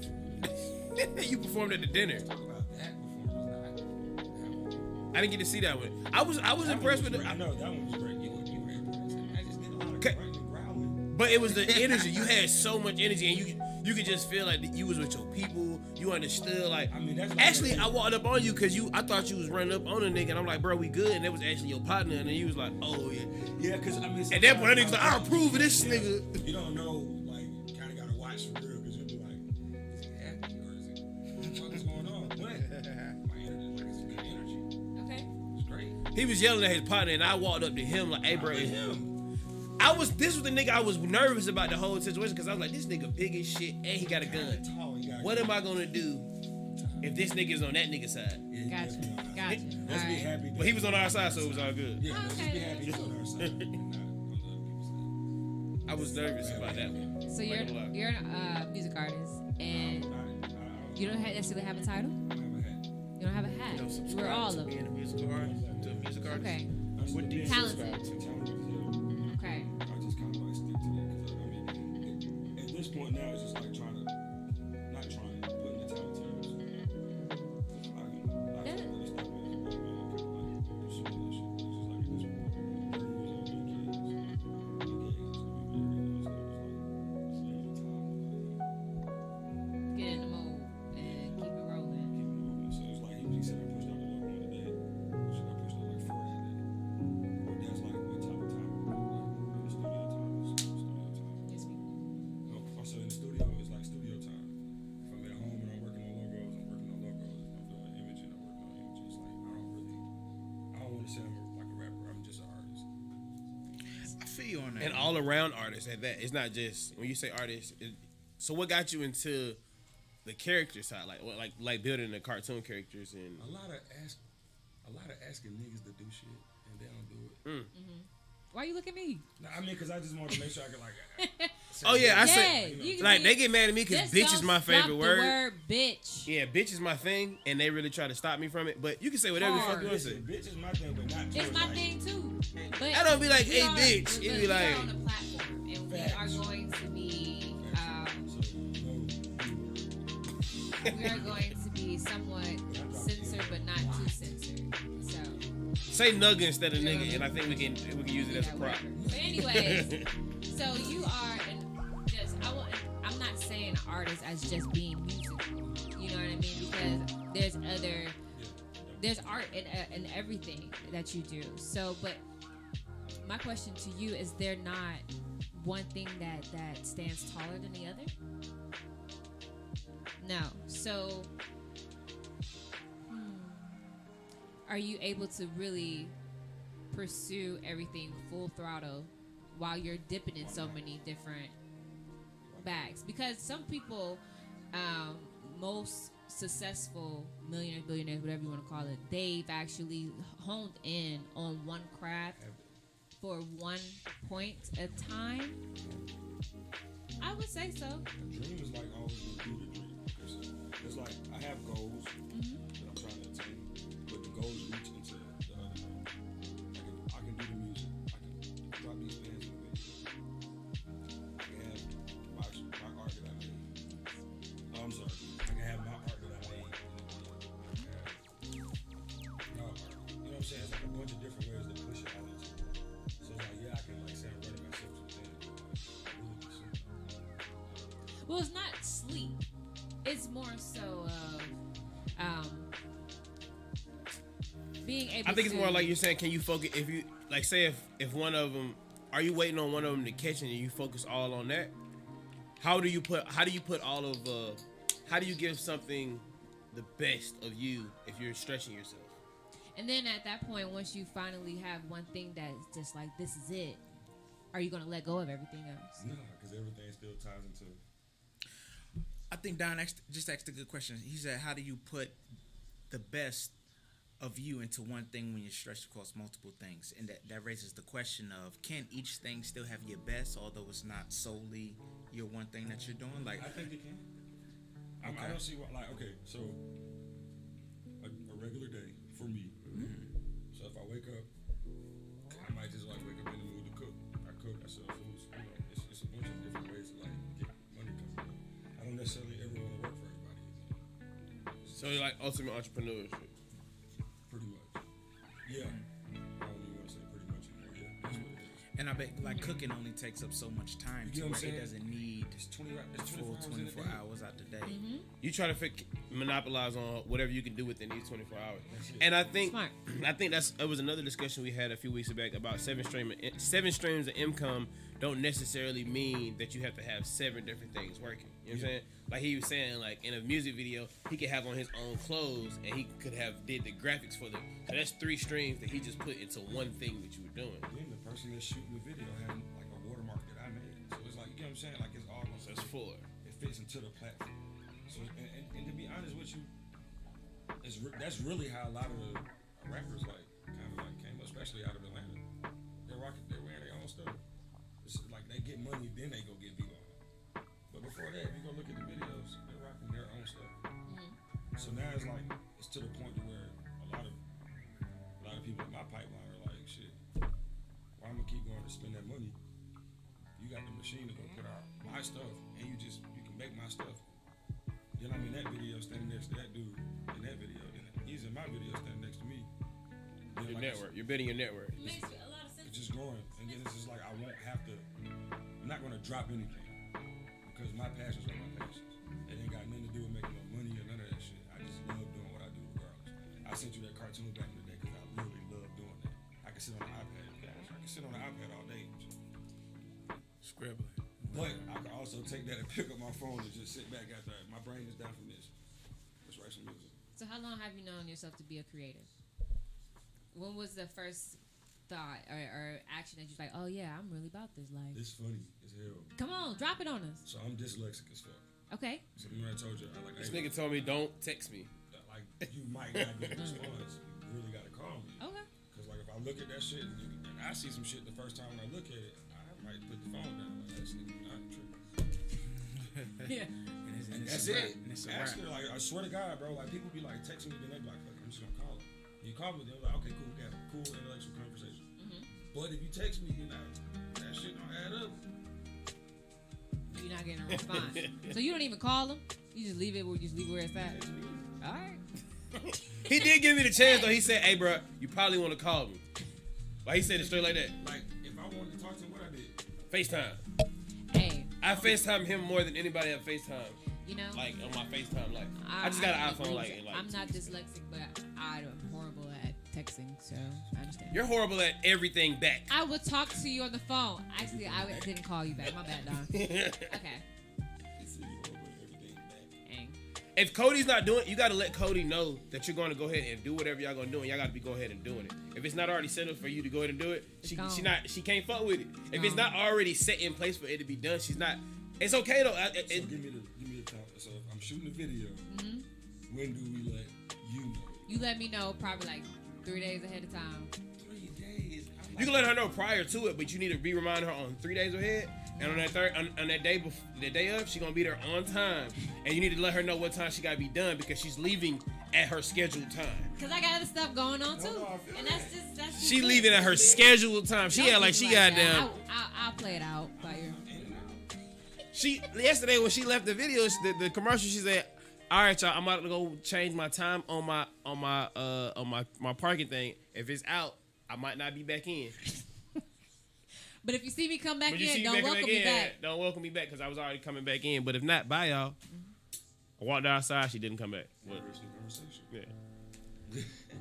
You performed at the dinner. Talk about that performance. I didn't get to see that one. I was impressed with it. I know that one was great. You were impressed. I just did a lot of Okay. grunting and growling. But it was the energy. You had so much energy, and you could just feel like you was with your people. You understood. Like, I mean, that's actually, I walked up on you because I thought you was running up on a nigga, and I'm like, bro, we good. And that was actually your partner, and then you was like, oh yeah. Yeah, because I mean, At that point, that nigga's like, I approve of this nigga. You don't know, like, kind of gotta watch for real because you'll be like, is he happy or is it? What's going on? But my energy, like, it's good energy. Okay. It's great. He was yelling at his partner, and I walked up to him like, hey, bro. With him. This was the nigga I was nervous about the whole situation because I was like, this nigga big as shit, and he got a gun. Tall, he got What am I gonna do if this nigga's on that nigga's side? Yeah, Gotcha. let's be honest. Gotcha. Let's All be right. happy. But he was on our side, so it was all good. Yeah, let's just be happy he's on our side. and not on the other people's I was nervous about that one. So you're a music artist, and side. you don't necessarily have a title. I never had. You don't have a hat. We're all of Being them. a musical artist, to a music artist. Okay. What do you Talented. subscribe to? Okay. I just kind of like stick to that because I mean, at this point now it's just like not trying to put in the time to use. I Yeah. really stop it. I mean, I kind of like pursuing that shit. It's just like at this point, 30 years old, big kids, engaged. I mean, it's time. Get in the mode and keep it rolling. So it's like he said I pushed out the logo one today. Shit, I pushed out like 4 that day. But that's like what type of time, like in the studio time is studio time. Yes, we- No, also in the studio, it's like studio time. If I'm at home and I'm working on logos, I'm working on logos. If I'm doing imaging, I'm working on images. Like I don't want to say I'm like a rapper. I'm just an artist. I feel you on that. And all around artists at that. It's not just when you say artist. So what got you into the character side, like building the cartoon characters and A lot of a lot of asking niggas to do shit and they don't do it. Why you look at me? No, I mean, because I just want to make sure I can like. Oh yeah, I Yeah, say you can like be- they get mad at me because Just bitch don't is my stop favorite the word. bitch. Yeah, bitch is my thing, and they really try to stop me from it. But you can say whatever the fuck you want to say. Listen, bitch is my thing, but not. It's towards, my like, thing too. But I don't be like, we hey, are- bitch. but It be we like- are on a platform, and we are going to be. We are going to be somewhat censored, but not too censored. So. Say nugget instead of nigga, and I think we can use it as a Yeah, prop. whatever. But anyways, so you are I'm not saying an artist as just being musical. You know what I mean? Because there's art in everything that you do. So, but my question to you is: there not one thing that stands taller than the other? No. So, are you able to really pursue everything full throttle while you're dipping in so many different bags? Because some people, most successful millionaires, billionaires, whatever you want to call it, they've actually honed in on one craft for one point at a time. I would say so. A dream is like always going to be the dream. It's like I have goals that I'm trying to attain, but the goals reach into the other goals. I can do the music. I can drop these bands in the video. I can have my art that I made. Oh, I'm sorry. I can have my art that I made in the video. I can have my art. You know what I'm saying? It's like a bunch of different ways to push it out into. So it's like, yeah, I can like say I'm running myself to the thing. Really be simple. Well, it's not sleep. It's more so of being able. I think it's to, more like you're saying, can you focus? If you like, say if one of them, are you waiting on one of them to catch it and you focus all on that? How do you put all of? How do you give something the best of you if you're stretching yourself? And then at that point, once you finally have one thing that's just like this is it, are you gonna let go of everything else? No, because everything still ties into. I think Don just asked a good question. He said, how do you put the best of you into one thing when you're stretched across multiple things? And that raises the question of, can each thing still have your best, although it's not solely your one thing that you're doing? Like, I think it can. I don't see why. Like, okay, so a regular day for me. So if I wake up, I might just like wake up in the mood to cook. I cook. I sell foods. You know, it's a bunch of different ways to like get money coming in. I don't necessarily ever want to work for everybody. So you're like ultimate entrepreneurship. Pretty much. Yeah. I don't even want to say pretty much anymore. Yeah, that's what it is. and I bet like cooking only takes up so much time You to know what where I'm it saying? doesn't need It's 24 full hours in a 24 day. hours out the day. You try to monopolize on whatever you can do within these 24 hours. That's it. And I think Smart. it was another discussion we had a few weeks back about seven streams of income don't necessarily mean that you have to have 7 different things working. You know what I'm saying? Like he was saying, like in a music video, he could have on his own clothes and he could have did the graphics for them. So that's 3 streams that he just put into one thing that you were doing. Then the person that's shooting the video had like a watermark that I made. So it's like, you know what I'm saying? Like it's all So that's 4. it fits into the platform. So and to be honest with you, that's really how a lot of the rappers like kind of like came up, especially out of Atlanta. They're wearing their own stuff. It's like they get money, then they go get V-Line. But before that, if you go look at the videos, they're rocking their own stuff. So now it's like it's to the point to where a lot of people in my pipeline are like, shit, why I'm gonna keep going to spend that money? You got the machine to go put out my stuff, and you can make my stuff. You know what I mean? That video standing next to that dude in that video, then he's in my video standing next to me. Then Your like network. You're building your network. Makes a lot of sense. it's just growing, and then it's just like I won't have to. I'm not gonna drop anything because my passions are my passions. It ain't got nothing to do with making no money or none of that shit. I just love doing what I do regardless. I sent you that cartoon back in the day because I literally love doing that. I can sit on the iPad. I can sit on the iPad all day. Scribbling. But I can also take that and pick up my phone and just sit back after my brain is down from this. Let's write some music. So how long have you known yourself to be a creative? When was the first thought or action that you're like, oh yeah, I'm really about this life? It's funny as hell. Come on, drop it on us. So I'm dyslexic as fuck. Okay. So remember I told you, This nigga told me don't text me. like you might not get a response. You really gotta call look at that shit and I see some shit the first time when I look at it, I might put the phone down. Like, that's not true. Yeah. And That's a wrap. it. And it's a Actually, wrap. like I swear to God, bro, like people be like texting me, then they be like, "Fuck, I'm just gonna call them." You call me, they're like, "Okay, cool, we got a cool intellectual conversation." But if you text me, then that shit don't add up. You're not getting a response. So you don't even call them? You just leave it where it's at? All right. He did give me the chance though. He said, "Hey, bro, you probably want to call me." Like he said it straight like that. Like if I wanted to talk to him, what I did? FaceTime. Hey, I FaceTime him more than anybody have FaceTime. you know, Like on my FaceTime, like I just got an can iPhone. agree Like with you. I'm not dyslexic, but I'm horrible at texting, so I understand. you're horrible at everything back. I would talk to you on the phone. Actually, I didn't call you back. My bad, Don. Okay. Dang. If Cody's not doing it, you gotta let Cody know that you're gonna go ahead and do whatever y'all gonna do, and y'all gotta be go ahead and doing it. If it's not already set up for you to go ahead and do it, she can't fuck with it. If it's not already set in place for it to be done, she's not. It's okay though. So give me the time. So if I'm shooting a video, when do we let you know? You let me know probably like 3 days ahead of time. 3 days. You can let her know prior to it, but you need to remind her on 3 days ahead. And on that on that day before, the day of, she gonna be there on time, and you need to let her know what time she gotta be done because she's leaving at her scheduled time. Cause I got other stuff going on too, and that's just She leaving at her scheduled time. She had like she got down. I'll play it out by your. She yesterday when she left the video, the commercial, she said, "All right, y'all, I'm about to go change my time on my parking thing. If it's out, I might not be back in. But if you see me come back But you in, see don't me welcome me back. Don't welcome me back because I was already coming back in. But if not, bye y'all." I walked outside. She didn't come back. But, yeah.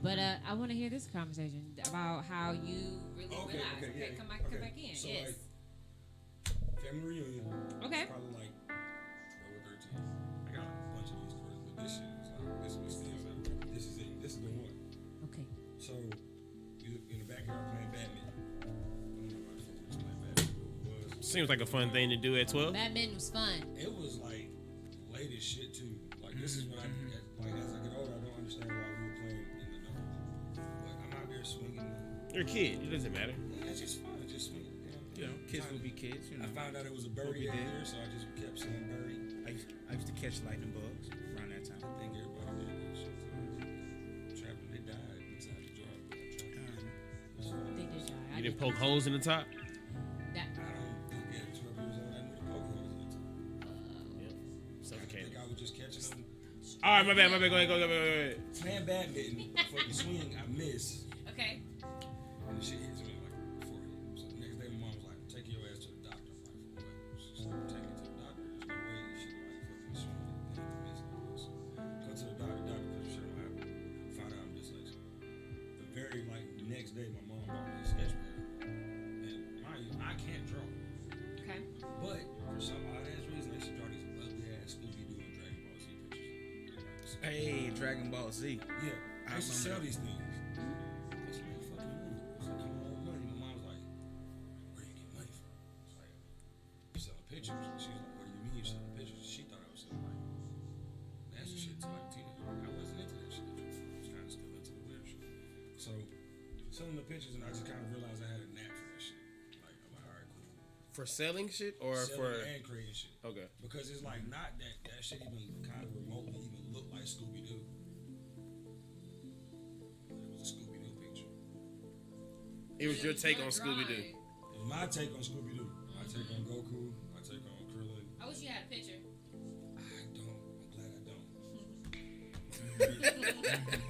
But I want to hear this conversation about how you really realize. Okay, come back in. So yes. like, family reunion. Okay. It's probably like 12 or 13. I got a bunch of these stories, but this shit was like this was this is it. This is the one. Okay. So you in the backyard playing badminton. I don't know why the fuck we was playing badminton, but it was. Seems like a fun thing to do at 12. Badminton was fun. It was like late as shit too. Like this is when I like as I get older, I don't understand why we were playing in the dark. But I'm out there swinging. You're a kid. It doesn't matter. Yeah, it's just fun. It's just swinging. You know, kids will be kids. You know. I found out it was a birdie out there, so I just kept saying birdie. I used to catch lightning bugs around that time. I think everybody did that shit. Trapping, they died inside the jar. They did die. You didn't poke holes in the top. That. I don't think at 12 years old I knew the poke holes in the top. I Suffocated. think I was just catching them. All right, my bad. Go ahead. Playing badminton, fucking swing, I miss. Okay. And the shit hits me like forehead. So the next day my mom was like, take your ass to the doctor. I'm like, for what? She's like, take me to the doctor. There's no way you should like fucking swing and miss like this. Go to the doctor because shit don't happen. Found out I'm dyslexic. The very like next day my mom bought me a sketch pad. And mind you, I can't draw. Okay. But for some odd ass reason, they should draw these ugly ass Scooby-Doo and Dragon Ball Z pictures. Hey, Dragon Ball Z. Yeah, I used to sell remember these things. I used to make fucking money. It's like, come on, money. My mom was like, where you get money from? It's like, I'm selling pictures. She was like, what do you mean you're selling pictures? She thought I was selling like nasty shit to like a teenager. I wasn't into that shit. I was kind of still into the weird shit. So, selling the pictures, and I just kind of realized I had a knack for that shit. Like, I'm like, all right, cool. For selling shit or Selling and creating shit. Okay. Because it's like not that shit even kind of remotely even looked like Scooby-Doo. But it was a Scooby-Doo picture. It was your take on Scooby Doo. It was my take on Scooby-Doo. My take on Goku. My take on Krillin. I wish you had a picture. I don't. I'm glad I don't.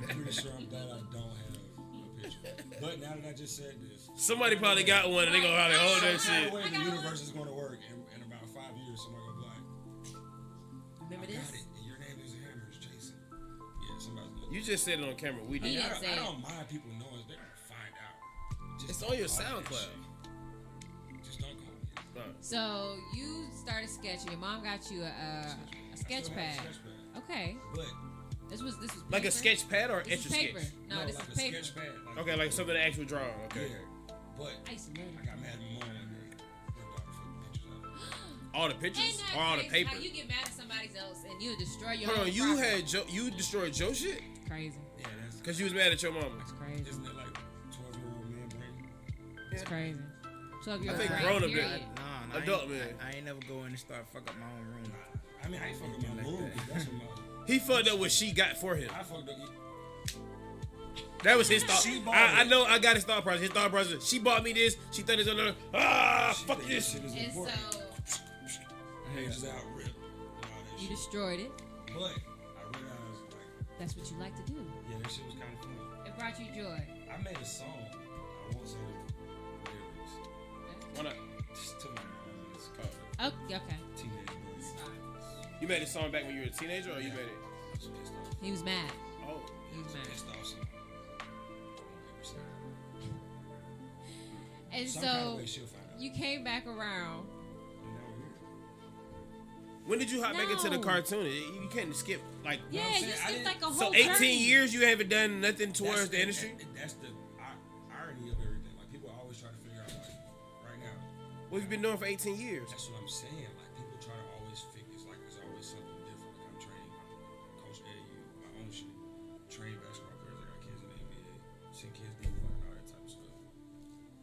I'm pretty sure I'm glad I don't have a picture. But now that I just said this, Somebody probably got one and they gonna probably hold that the shit. way the universe is going to work in about 5 years, somebody gonna be like, Remember I this? got it. And your name is Hammer, is Jason. Yeah, somebody's gonna. You just said it on camera. We He did. didn't say I it. don't mind people knowing. They're gonna find out. Just It's on your don't call me that SoundCloud. shit. Just don't call me. So you started sketching. Your mom got you a sketch pad. Okay. But This was Like a paper? sketch pad or This etch is a paper. sketch? No, this like is a paper. sketch pad. Okay, like something to actually draw. Okay. Yeah. But I used to love I it. got mad at my mom one day. Her daughter fucking pictures out of it. All the pictures Ain't that or all the crazy paper? how you get mad at somebody else and you destroy your Hold own on, you property? had you destroyed Joe shit Crazy. Yeah, that's because you was mad at your mama. That's crazy. isn't it like 12-year-old man It's crazy. So if you're I think right, grown up period. Nah, Adult I man. ain't never go in and start fuck up my own room. I mean, I ain't fucking my Like room. that. That's what my. He fucked up what she got for him. I fucked up. That was his thought. She bought I it. know I got his thought process. His thought process. She bought me this. She thought it's another. She Fuck think this. Shit is And important. so Hands out, rip. And all that you shit. destroyed it. But I realized, like, That's what you like to do. yeah, that shit was kind of funny. It brought you joy. I made a song. I won't say the lyrics. Why not? Just to my mom. It's called Oh, okay. Teenage Boy. You made a song back when you were a teenager, or you made it? I was pissed off. He was mad. Oh, He was mad. Pissed off song. I won't ever say it. And Some kind of so way she'll find out. you came back around. And now we're here. when did you hop back into the No. cartoon? You can't skip like. Yeah, I'm you saying? I skipped didn't- like a whole So 18 journey. years you haven't done nothing towards the That's industry. That's the irony of everything. Like, people always try to figure out, like, right now. What have you been doing for 18 years? That's what I'm saying. Like, people try to always figure. It's like there's always something different. Like, I'm training Coach AU, my own shit. Train basketball players. I got kids in the NBA. Send kids D1 and all that type of stuff.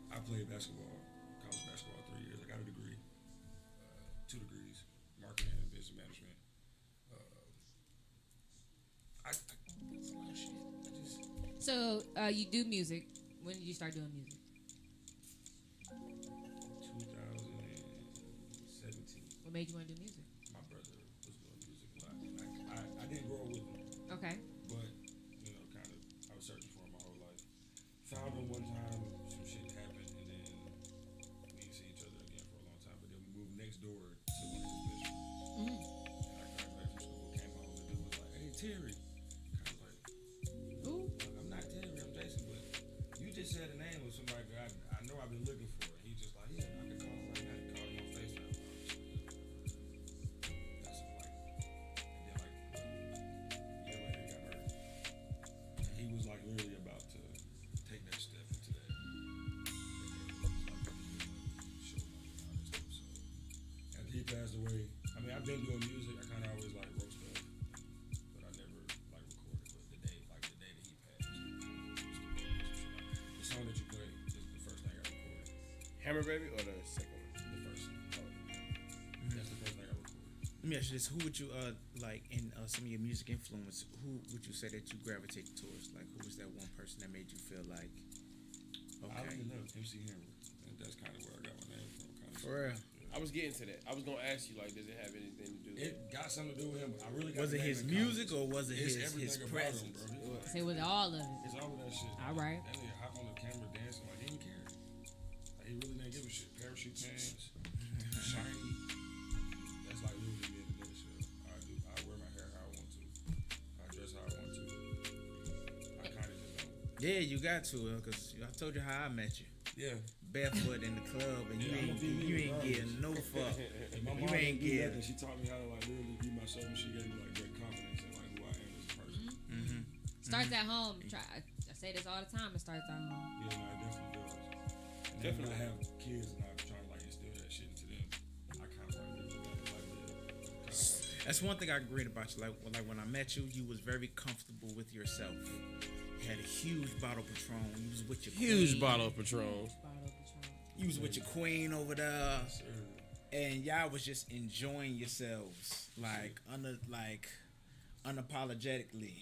I played basketball, college basketball 3 years. I got a degree, 2 degrees, marketing and business management. It's a lot of shit. So you do music. When did you start doing music? 2017. What made you want to do music? My brother was doing music a lot. And I didn't grow up with him, Okay. but, you know, kind of, I was searching for him my whole life. Found him one time, some shit happened, and then we didn't see each other again for a long time. But then we moved next door to one of his best friends. Mm. And I graduated from school, came home, and the dude was like, "Hey, Terry." Kind of like, Ooh. I'm not Terry, I'm Jason, but you just said the name of somebody that I know I've been looking for. And he just like, yeah, I can call him right now. He called him on FaceTime. That's like, and then like, a year later he got hurt. And he was like literally about to take that step into that. Show money and all that stuff. So after he passed away, I mean, I've been doing music. I kind of always like wrote stuff, but I never like recorded. But the day that he passed, the song that you played is the first thing I recorded. Hammer Baby or the second one? The first one. That's the first thing I recorded. Let me ask you this: who would you like in some of your music influence? Who would you say that you gravitated towards? Like, who was that one person that made you feel like, I okay, don't know, MC Hammer. And that's kind of where I got my name from. Kind of for real? I was getting to that. I was gonna ask you like, does it have anything to do? It got something to do with him. But I really got Was the it name his in music college. or was it It's his everything about presence? him, bro. He's Say with all of it. It's all of that shit. All right. That nigga hop on the camera dancing like he didn't care. Like, he really didn't give a shit. Parachute pants, shiny. That's like literally me in the nutshell. I wear my hair how I want to. I dress how I want to. I kind of just don't. Yeah, you got to, cause I told you how I met you. Yeah. Barefoot in the club, and Yeah, I'm gonna you be ain't honest. getting no fuck. And my You mom ain't didn't do get- nothing. She taught me how to like literally be myself, and she gave me like great confidence in like who I am as a person. Mm-hmm. Starts at home. I say this all the time. It starts at home. Yeah, no, it definitely does. And Definitely. when I have kids and I'm trying to like instill that shit into them, I kind of like live that. That's one thing I agreed about you. Like when I met you, you was very comfortable with yourself. You had a huge bottle of Patron. You was with your Huge queen. bottle of Patron. You was with your queen over there, and y'all was just enjoying yourselves, like unapologetically.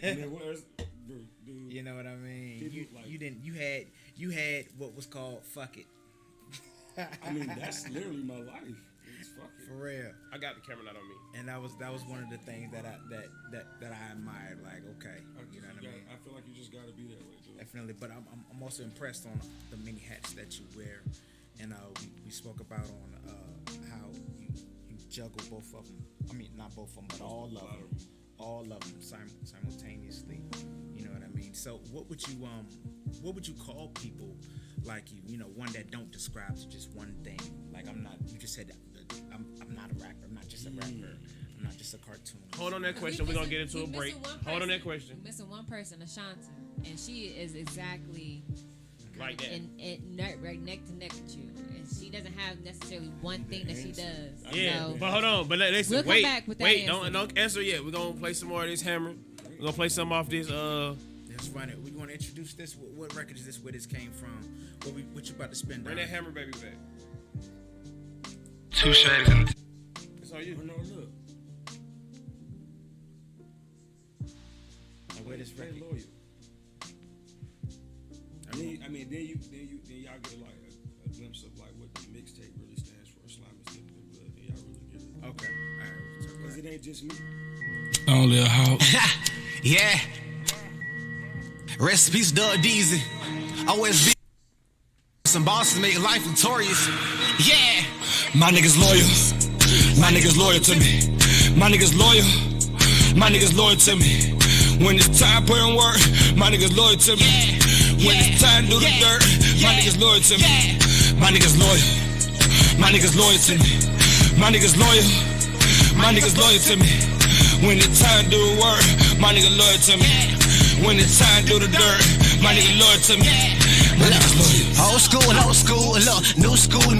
And then what else, dude? You know what I mean? People like- You didn't. You had what was called fuck it. I mean, that's literally my life. It's fucking. For real. I got the camera not on me. And that was one of the things that I admired. Like, okay, you know what I mean? I feel like you just gotta be that way, dude. Definitely, but I'm also impressed on the many hats that you wear, and we spoke about on how you juggle both of them. I mean, not both of them, but all of them simultaneously. You know what I mean? So, what would you call people like you? You know, one that don't describe to just one thing. Like, I'm not. You just said I'm not a rapper. I'm not just a rapper. I'm not just a cartoonist. Hold on that question. We're gonna get into a break. Hold on that question. We're missing one person, Ashanti, and she is exactly Like that. right neck to neck with you, and she doesn't have necessarily one thing that she does. Yeah, So, but hold on. But listen, We'll come wait, back with that wait. answer. Don't answer yet. We're gonna play some more of this Hammer. We're gonna play some off this let's run it. We want to introduce this. What record is this? Where this came from? What you about to spend? Bring that Hammer Baby back. 2 shades. It's on you. Oh, no, look. Where this record? Loyal. I mean, then y'all get like a glimpse of like what the mixtape really stands for. Slime is thicker than blood. Then y'all really get it. Okay. All right. Because it ain't just me. Only a hoe. Yeah. Rest in peace, Doug Deezy. Always be some bosses make life victorious. Yeah. My niggas loyal. My niggas loyal to me. My niggas loyal. My niggas loyal to me. When it's time put in work, my niggas loyal to me. When it's time to do the dirt, my niggas loyal to me. My niggas loyal. My niggas loyal to me. My niggas loyal. My niggas loyal to me. When it's time to do the work, my nigga loyal to me. When it's time to do the dirt, my nigga loyal to me. My niggas loyal. Old school, look, new school,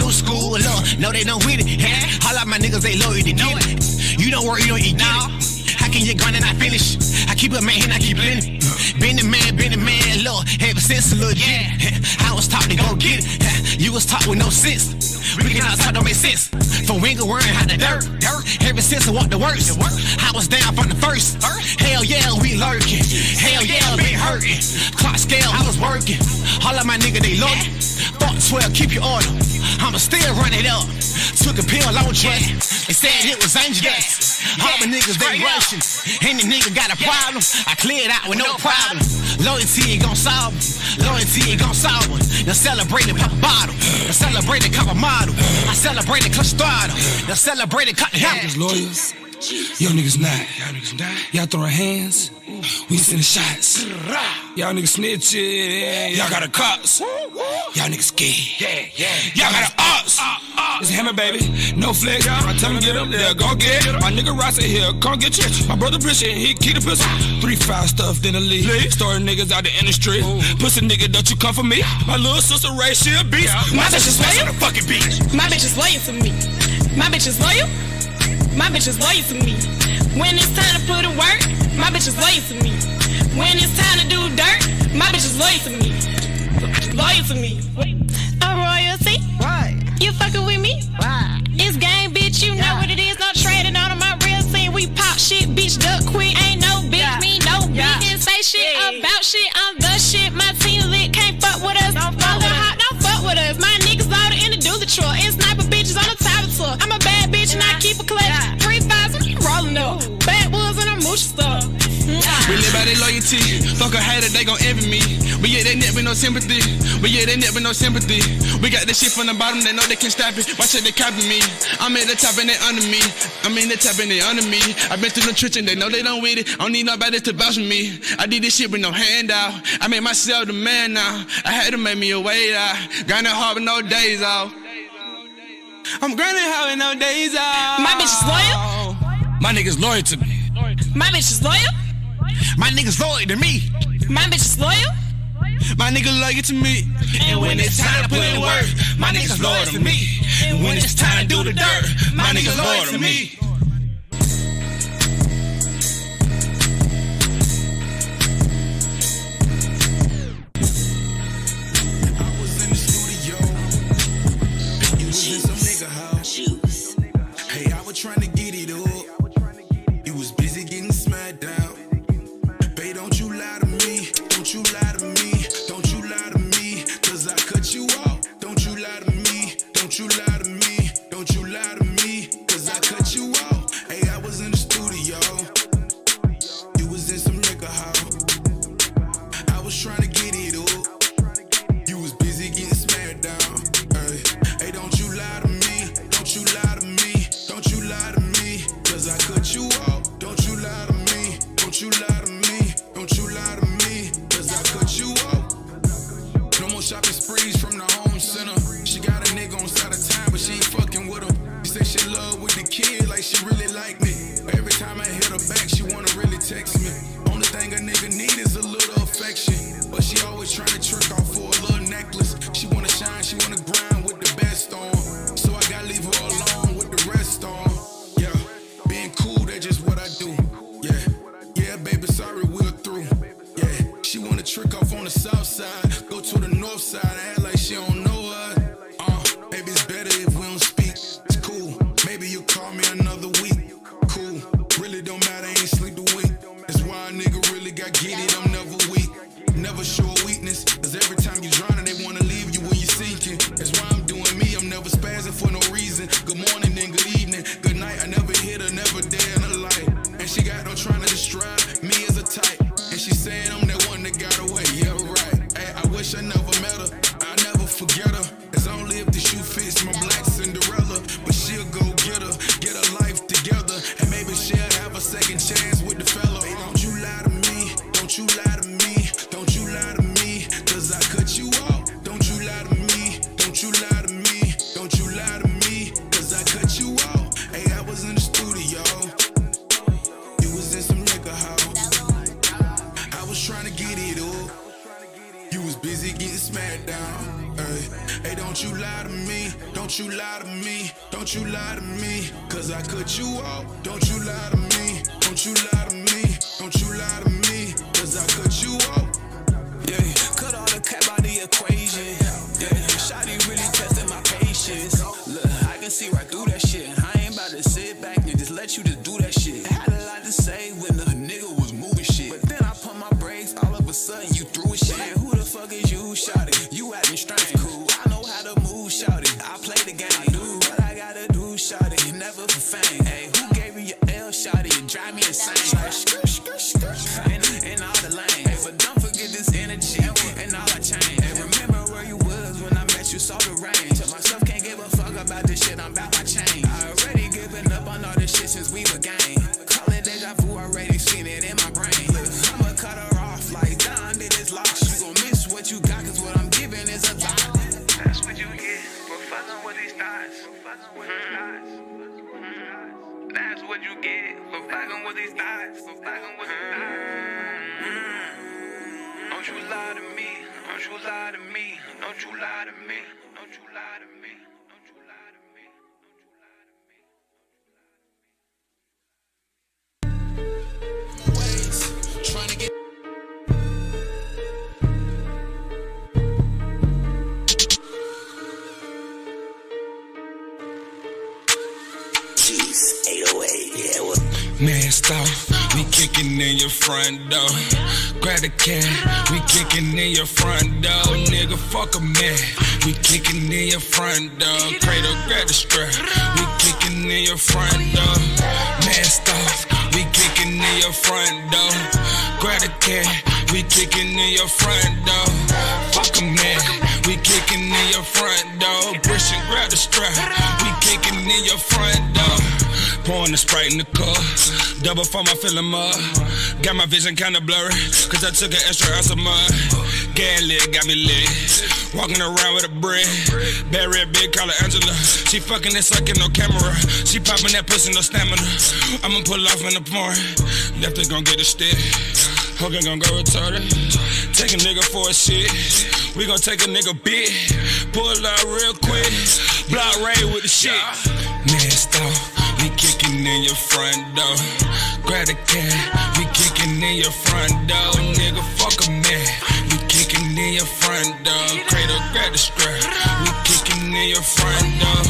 look. No, they don't with it. Holla out my niggas, they loyal to get it. You don't work, you don't eat now. How can you grind and not finish? I keep it man, I keep it. Been the man, look. Ever since a little kid, I was taught to go get it. You was taught with no sense. We cannot talk, don't make sense. From Winger wearing how the dirt. Ever since I walked the worst, I was down from the first. Hell yeah, we lurking. Hell yeah, been hurting. Clock scale, I was working. All of my nigga, they loyal. Fuck 12, keep your order. I'ma still run it up. Took a pill, on trust. They said it was dangerous. All my niggas, they rushing. Any nigga got a problem, I clear it out with no problem. Loyalty ain't gon' solve it. Loyalty ain't gon' solve it. Now celebrate it, pop a bottle. Now celebrate it, cop a model. I celebrate it, clutch throttle. Now celebrate it, cut the hammer. Niggas lawyers. Y'all niggas not. Y'all throwing hands. We sending shots. Y'all niggas snitching. Y'all got a cops. Y'all niggas scared. Y'all got a ops. It's a Hammer Baby. No flex. I tell him get him. They'll go get it. My nigga Ross in here. Come get you. My brother Bridget. He keep the pussy. 3-5 stuff then a lead. Story niggas out the industry. Pussy nigga, don't you come for me. My little sister Ray, she a beast. My bitch is loyal. The fucking beach. My bitch is loyal to me. My bitch is loyal. My bitch is loyal to me. When it's time to put in work, my bitch is loyal to me. When it's time to do dirt, my bitch is loyal to me. Loyal to me. A royalty? Why? You fucking with me? Why? It's game, bitch. You know what it is. No trading on my real team. We pop shit, bitch. Duck quick. Ain't no bitch. Me no bitch. Didn't say shit about shit. I'm the shit. My team lit. Can't fuck with us. Don't fuck with us. My niggas all in the do the truck. And sniper bitches on the top of the truck. I'm a bad bitch and I keep a clutch. 3-5, I'm rolling up. Backwoods and I'm mooching stuff. We live by their loyalty. Fuck a hater, they gon' envy me. But yeah, they never no sympathy. We got this shit from the bottom, they know they can stop it. Watch it, they copy me. I'm at the top and they under me. I've been through the trench and they know they don't with it. I don't need nobody to vouch for me. I did this shit with no handout. I made myself the man now. I had to make me a way out. Grinding hard with no days off. I'm grinding hard with no days off. My bitch is loyal. My niggas loyal to me. My bitch is loyal. My niggas loyal to me. My bitch is loyal. My nigga loyal to me. And when it's time to put in work, my niggas loyal to me. And when it's time to do the dirt, my niggas loyal to me. I was in the studio. You was in some nigga house. Hey, I was trying to get it up. You was busy getting smacked down. Babe, don't you lie to me. Don't you lie to me. Don't you lie to me. Cause I cut you off. Don't you lie to me. Don't you lie to me. Don't you lie to me. Cause I cut you off. Hey, I was in the studio. You was in some nigga house. I was trying to get it up. You was busy getting smacked down. Hey, don't you lie to me. Don't you lie to me. Don't you lie to me. Cause I cut you off. Don't you lie to me. Don't you lie to me. Don't you lie to me. Cause I cut you off. No more shopping sprees from the home center. She got a nigga on side of time, but she ain't fucking with him. She say she love with the kid like she really like me. Every time I hit her back, she wanna really text me. Only thing a nigga need is a little affection. But she always trying to trick off for a little necklace. She wanna shine, she wanna grind with the best on. So I gotta leave her alone with the rest on. Yeah, being cool, that's just what I do. Yeah, baby, sorry, we're through. Yeah, she wanna left side, act like she don't know us. Maybe it's better if we don't speak. It's cool. Maybe you call me another week. Cool. Really don't matter, ain't sleep the week. That's why a nigga really got get it. I'm never weak. Never show weakness. Cause every time you drowning, they wanna leave you when you're sinking. That's why I'm doing me. I'm never spazzing for no reason. Good morning and good evening. Good night. I never hit her, never dare in her life. And she got no trying to describe me as a type. And she saying I'm that one that got away. Yeah, right. Hey, I wish I never met her. I never forget her. It's only if the shoe fits my black Cinderella. But she'll go get her life together. And maybe she'll have a second chance with the fella. Hey, don't you lie to me. Don't you lie to me. Don't you lie to me. Cause I cut you off. Don't you lie to me. Don't you lie to me. Don't you lie to me. Cause I cut you off. Hey, I was in the studio. You was in some liquor house. I was trying to get it up. You was busy getting smacked down. Hey, don't you lie to me. Don't you lie to me. Don't you lie to me. Cause I cut you off. Don't you lie to me. Don't you lie to me. Don't you lie to me. Cause I cut you off. Yeah, cut all the cap out the equation. Yeah, shawty really testing my patience. Look, I can see right through that shit. I ain't about to sit back and just let you just do that shit. Had a lot to say when the nigga was moving shit. But then I put my brakes, all of a sudden you threw a shit. Man, who the fuck is you, shawty? You acting strange. Cool, I know how to move, shawty. I play the game. I do what I gotta do, shawty. Never for fame. Hey, who gave you your L, shawty? You drive me insane. Like, in all the lanes. Hey, but don't forget this energy and all I changed. And remember where you was when I met you, saw the rain. Tell myself can't give a fuck about this shit, I'm about my change. I already given up on all this shit since we were gang. Call it deja vu, already seen it in my brain. Look, I'ma cut her off like Don did his loss. You gon' miss what you got, cause what I'm giving is a lot. That's what you get for fucking with these thoughts. That's what you get for fucking with these thoughts. Don't you lie to me. Don't you lie to me. Don't you lie to me. Don't you lie to me. Don't you lie to me. Ways trying to get. Jeez, 808, yeah, what? Masked off, we kicking in your front door. Grab the can, we kicking in your front door. Nigga, fuck a man, we kicking in your front door. Cradle, grab the strap, we kicking in your front door. Masked off, we kicking in your front door. Grab the can, we kicking in your front door. Fuck a man, we kicking in your front door. Christian, grab the strap, we kicking in your front door. Pouring the Sprite in the car, double for my feeling mud. Got my vision kinda blurry, cause I took an extra ounce of mud. Gas lit, got me lit. Walking around with a brick. Bad red bitch, call her Angela. She fucking and sucking, no camera. She popping that pussy, no stamina. I'ma pull off in the porn. Left it gon' get a stick. Hooker gon' go retarded. Take a nigga for a shit. We gon' take a nigga bit. Pull out real quick. Block Ray with the shit. Masked off. We kicking in your front door. Grab the can, we kicking in your front door. Nigga, fuck a man, we kicking in your front door. Cradle, grab the strap, we kicking in your front door.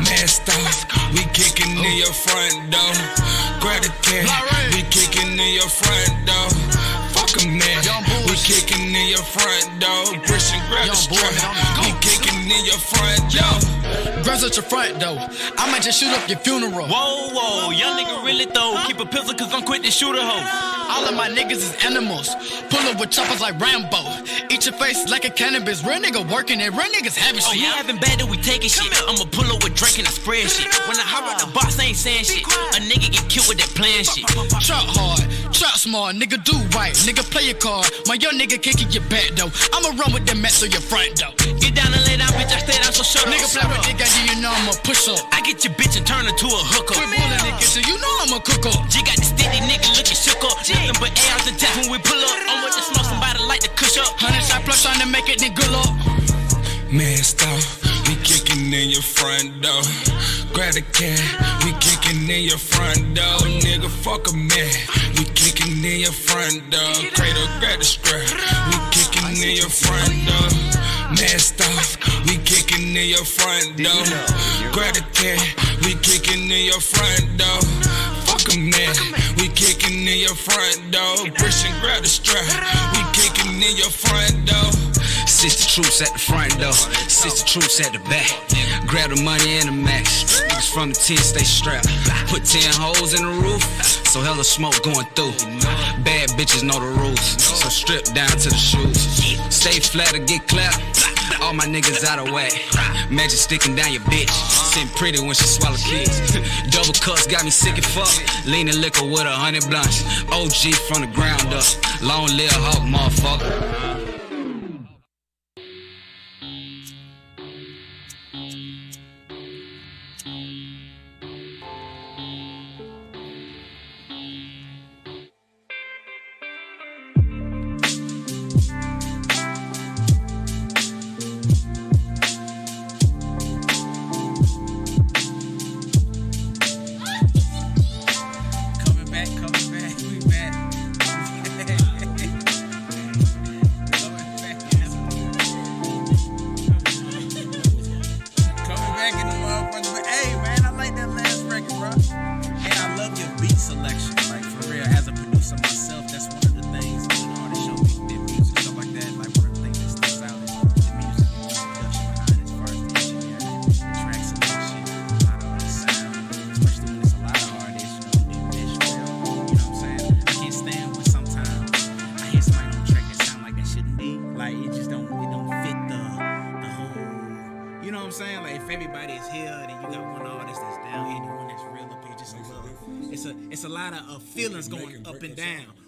Masked off, we kicking in your front door. Grab the can, we kicking in your front door. Fuck a man, we kicking in your front door. Christian, grab the strap, we kicking in your front door. Girls at your front door, I might just shoot up your funeral. Whoa, young nigga really though. Keep a pistol cause I'm quick to shoot a hoe. All of my niggas is animals. Pull up with choppers like Rambo. Eat your face like a cannabis. Real nigga working it, real niggas having shit. Oh, you having bad that we taking shit. I'ma pull up with Drake and I spread shit. When I hop out the box, I ain't saying shit. A nigga get killed with that plan shit. Trap hard, trap smart, nigga do right. Nigga play your card. My young nigga can't keep your back though. I'ma run with them mats on your front door. Get down and lay down, bitch, I stay down, so shut up. Nigga play with nigga, you know I'ma push up. I get your bitch and turn her to a hooker. Quit bullying the kitchen, you know I'ma cook up. G got the steady nigga looking shook up. Nothing but ARs and taps when we pull up. I'm with the smoke, somebody like to cush up. 100 shot plus trying to make it nigga look. Masked off, we kicking in your front door. Grab the can, we kicking in your front door. Nigga, fuck a man, we kicking in your front door. Cradle, grab the strap, we kicking in your front door. Masked off, we kicking in your front door. Grab the cat, we kicking in your front door. Fuck 'em now, we kicking in your front door. Christian, grab the strap, we kicking in your front door. 60 troops at the front door, 60 troops at the back. Grab the money and the max. Niggas from the 10 stay strapped. Put 10 holes in the roof, so hella smoke going through. Bad bitches know the rules, so strip down to the shoes. Stay flat or get clapped. All my niggas out of whack. Magic sticking down your bitch. Sitting pretty when she swallow kids. Double cups got me sick and fuck. Leaning liquor with 100 blunts. OG from the ground up. Long live Hawk, motherfucker.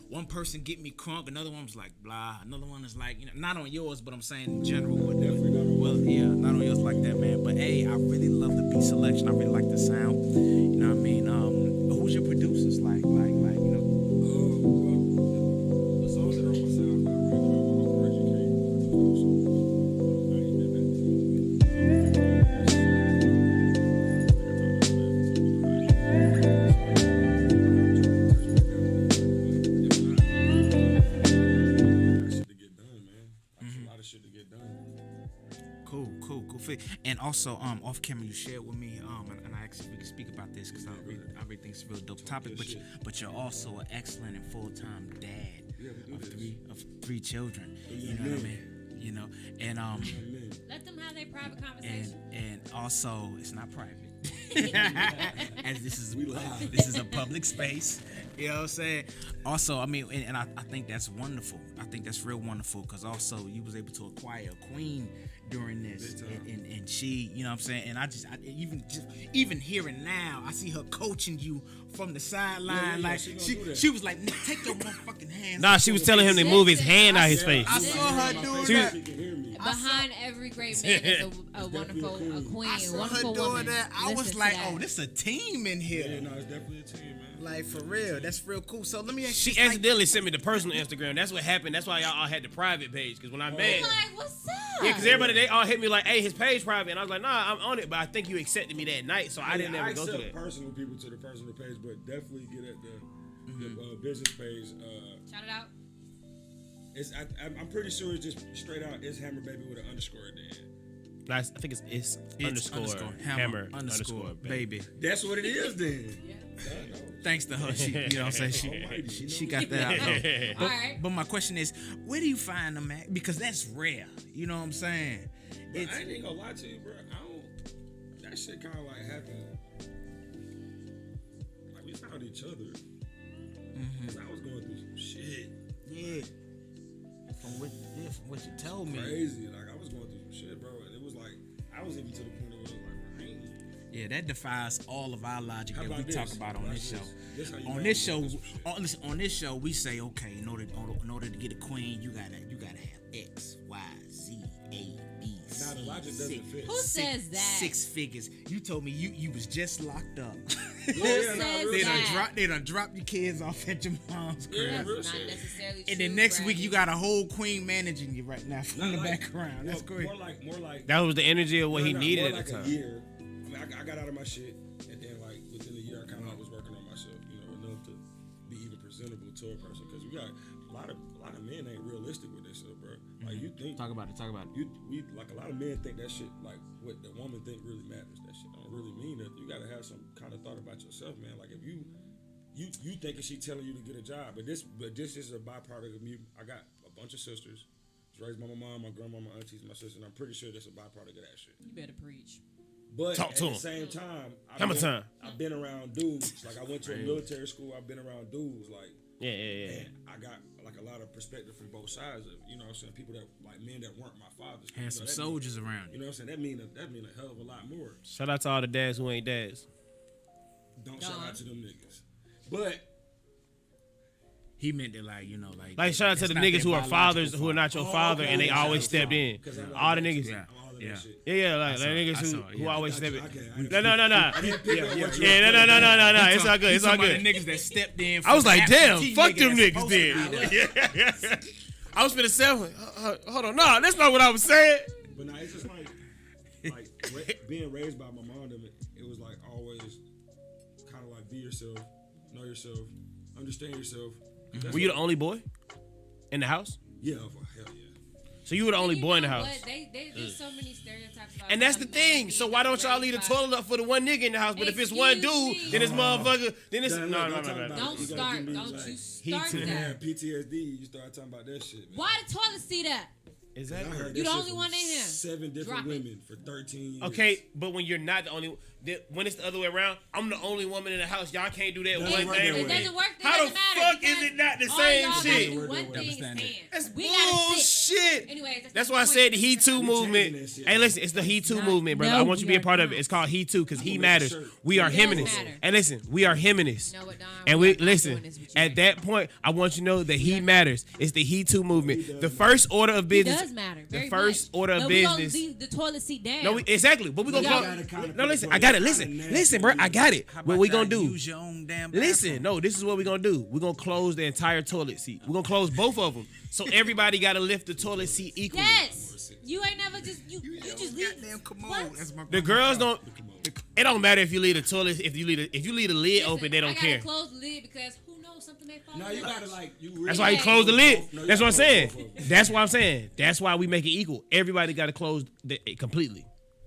One person get me crunk, another one was like blah, another one is like, you know, not on yours, but I'm saying in general. Definitely not on well, yeah, not on yours like that, man. But hey, I really love the beat selection. I really like the sound. You know what I mean? Who's your producers like, you know? The songs that are on my sound, And also, off camera, you shared with me, and I actually we can speak about this because I really think it's a real dope topic. But you're also an excellent and full-time dad of three children. You know what I mean? You know, and let them have their private conversation. And also, it's not private. As this is a public space. You know what I'm saying? Also, I mean, and I think that's wonderful. I think that's real wonderful because also you was able to acquire a queen during this, and she, you know what I'm saying? And I even hearing now, I see her coaching you from the sideline. Yeah, like she was like, take your motherfucking hands. Nah, she was telling him to move his hand out his face. I saw her doing that. Behind every great man is a wonderful queen, I saw wonderful her doing woman. that. I was like, oh, this is a team in here. Yeah, no, it's definitely a team, man. Like, for real, that's real cool. So let me ask you. She accidentally sent me the personal Instagram. That's what happened. That's why y'all all had the private page. Because when I met, Like, what's up? yeah, because everybody they all hit me like, hey, his page private, and I was like, nah, I'm on it. But I think you accepted me that night, so I didn't ever go to that. Personal people to the personal page, but definitely get at the business page. Shout it out. I'm pretty sure it's just straight out. It's Hammer Baby with an underscore at the end. I think it's underscore hammer underscore baby. That's what it is then. Thanks to her, she, you know what I'm saying? She got that out there. But my question is, where do you find them at? Because that's rare. You know what I'm saying? I ain't even gonna lie to you, bro. That shit kind of like happened. Like, we found each other. Cause I was going through some shit. Yeah. From what you told me. Crazy. Like, I was going through some shit, bro. And it was like, I was even to the point where it was like, yeah, that defies all of our logic that we talk about on this show. On this show, we say, okay, in order to get a queen, you gotta have X, Y, Z, A, B, C. Now the logic doesn't fit. Who says that? 6 figures. You told me you was just locked up. Who says that? They done dropped your kids off at your mom's crib. That's not necessarily true. And then next week you got a whole queen managing you right now from the background. That's great. More like that was the energy of what he needed at the time. A year. I mean, I got out of my shit, and then like within a year, I kind of was working on myself, you know, enough to be even presentable to a person. Because we got a lot of men ain't realistic with this stuff, bro. Like you think Talk about it. we like a lot of men think that shit like what the woman think really matters. That shit don't really mean that. You gotta have some kind of thought about yourself, man. Like if you thinking she telling you to get a job, but this is a byproduct of me. I got a bunch of sisters. I was raised by my mom, my grandma, my aunties, my sisters. And I'm pretty sure that's a byproduct of that shit. You better preach. But Talk at to the him. same time, I've been around dudes. Like I went to a military school. I've been around dudes. Like Yeah. and I got like a lot of perspective from both sides of, you know what I'm saying, people that like men that weren't my fathers. Had You know, some that soldiers around You know what I'm saying? That mean a hell of a lot more. Shout out to all the dads who ain't dads. Don't shout out to them niggas. But He meant it like, Like shout out to the niggas who are fathers who are not your father and they always stepped in. All the niggas. Yeah, like niggas who always step in. No. Yeah, no. It's all good. It's all good. The niggas that stepped in. I was like, damn, fuck them niggas then. I was finna say, hold on, no, that's not what I was saying. But nah, it's just like being raised by my mom. It was like always kind of like be yourself, know yourself, understand yourself. Were you the only boy in the house? Yeah, hell yeah. So you were the only boy in the house. There's so many stereotypes about And that's the thing. So why don't y'all leave the toilet up for the one nigga in the house? But if it's one dude, then this motherfucker, then it's no. Don't start. Don't you start that. PTSD. You start talking about that shit. Man. Why the toilet seat up? Exactly. You the only one in here. 7 different women for 13 years. Okay, but when you're not the only, when it's the other way around, I'm the only woman in the house. Y'all can't do that one thing. It doesn't work. How the fuck is it not the same shit? One thing stands. That's bullshit. Anyways, that's why I said the He Too movement. Hey, listen, it's the He Too movement, brother. I want you to be a part of it. It's called He Too because he matters. We are feminists. And listen, we are feminists. And we listen. At that point, I want you to know that he matters. It's the He Too movement. The first order of business. It does matter. The first order of business. We gonna leave the toilet seat down. No, exactly. But we gonna close. No, listen. I got it. Listen, bro. I got it. What we gonna do? Use your own damn bathroom? Listen. No, this is what we gonna do. We gonna close the entire toilet seat. We gonna close both of them. So everybody gotta lift the toilet seat equally. Yes. You ain't never just you just leave. Damn commode. That's my The girls don't. It don't matter if you leave the toilet. If you leave the lid open, they don't I care. gotta close the lid because who knows something may fall. No, you gotta like you. That's why you close the lid. That's what I'm saying. That's what I'm saying. That's why we make it equal. Everybody got to close it completely.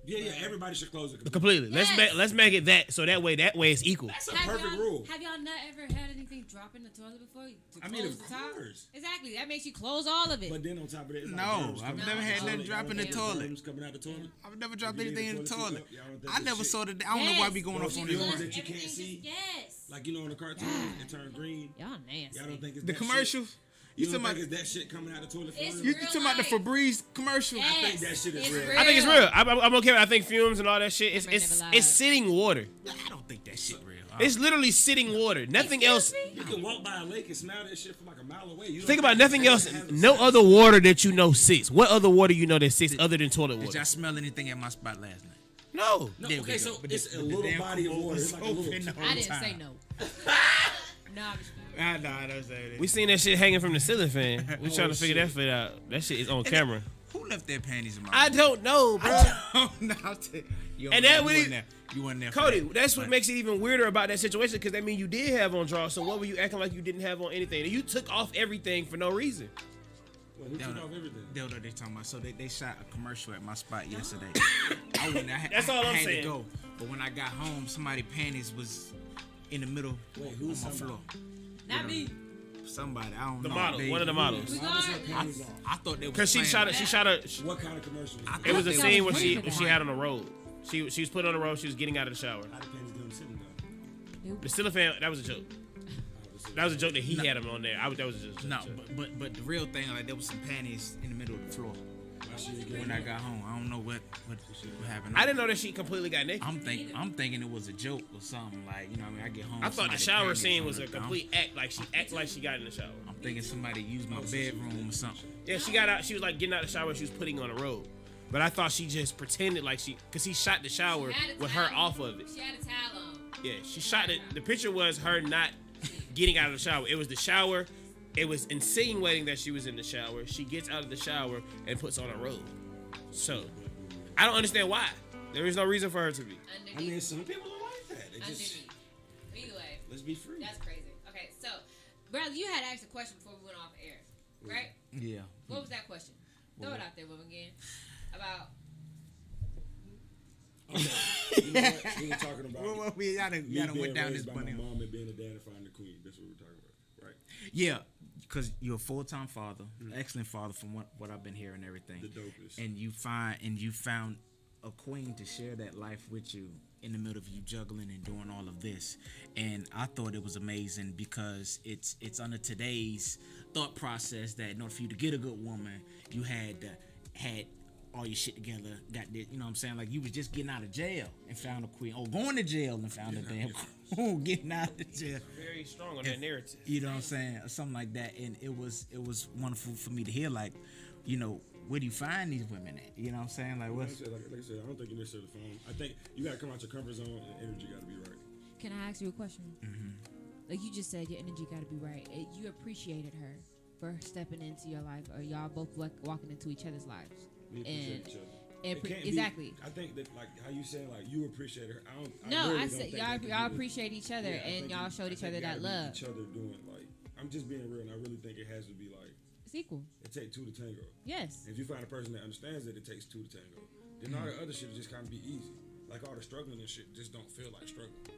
Yeah. Everybody should close it completely. Yes. Let's make it that so that way it's equal. That's a perfect rule. Have y'all not ever had anything drop in the toilet before? I mean, of course. Exactly. That makes you close all of it. But then on top of that, no, I've never had nothing drop in the toilet. Coming out the toilet. I've never dropped anything in the toilet. I never saw the. I don't know why we going off on this. That you can't see. Yes. Like on the cartoon, it turned green. Y'all nasty. Y'all don't think it's the commercials. You talking about that shit coming out of the toilet? You talking about the Febreze commercial? Yes. I think that shit is real. I think it's real. I'm okay with. I think fumes and all that shit. It's sitting water. I don't think that shit real. It's literally sitting water. Nothing else. You can walk by a lake and smell that shit from like a mile away. Think about nothing else. No other water that you know sits. What other water you know that sits other than toilet water? Did y'all smell anything at my spot last night? No. Okay, so it's a little body of water. It's like a little. I didn't say no. Nah, I don't say that. We seen that shit hanging from the ceiling fan. We trying to figure that shit out. That shit is on camera. Who left their panties in my room? I don't know, bro. And that you wasn't there. Cody, that's what makes it even weirder about that situation because that means you did have on drawers. So what were you acting like you didn't have on anything? And you took off everything for no reason. Well, who took off everything? They talking about. So they shot a commercial at my spot yesterday. That's all I'm had saying. To go. But when I got home, somebody's panties was in the middle on my floor. Not me. Somebody, I don't know. The model, one of the models. I thought they were. Because she shot a. What kind of commercial? It was a scene where she had on a robe. She was put on a robe. She was getting out of the shower. The ceiling fan. That was a joke. That was a joke that he had him on there. That was just no. But the real thing, like there was some panties in the middle of the floor. When I got home, I don't know what happened. I didn't know that she completely got naked. I'm thinking it was a joke or something. Like, you know, I get home. I thought the shower scene was a complete act. Like she acted like she got in the shower. I'm thinking somebody used my bedroom or something. Yeah, she got out. She was like getting out of the shower. She was putting on a robe. But I thought she just pretended like because he shot the shower with her off of it. She had a towel on. Yeah, she shot it. The picture was her not getting out of the shower. It was the shower. It was insinuating that she was in the shower. She gets out of the shower and puts on a robe. So, I don't understand why. There is no reason for her to be. I mean, some people don't like that. They just, either way. let's be free. That's crazy. Okay, so Brother, you had asked a question before we went off air, right? Yeah. What was that question? Throw it out there, woman, again. About. Okay. You know what? We were talking about Well, y'all done went down this bunny. My mom and being a dad and finding the queen. That's what we're talking about, right? Yeah, because you're a full-time father, excellent father from what I've been hearing and everything. The dopest. And you found a queen to share that life with you in the middle of you juggling and doing all of this. And I thought it was amazing because it's under today's thought process that in order for you to get a good woman, you had all your shit together, got this, you know what I'm saying? Like you was just getting out of jail and found a queen, or going to jail and found a damn queen, getting out of jail. Very strong on that narrative. You know what I'm saying? Or something like that. And it was wonderful for me to hear, like, you know, where do you find these women at? You know what I'm saying? Like, what's... Like I said, I don't think you necessarily find. I think you got to come out your comfort zone and energy got to be right. Can I ask you a question? Mm-hmm. Like you just said, your energy got to be right. You appreciated her for stepping into your life, or y'all both walking into each other's lives. We appreciate each other. Exactly. I think that, like how you saying, like you appreciate her. I said y'all appreciate each other, and y'all showed each other that love. Each other doing, like, I'm just being real, and I really think it has to be like it's equal. It takes two to tango. Yes. If you find a person that understands that it takes two to tango, then all the other shit just kind of be easy. Like all the struggling and shit just don't feel like struggling.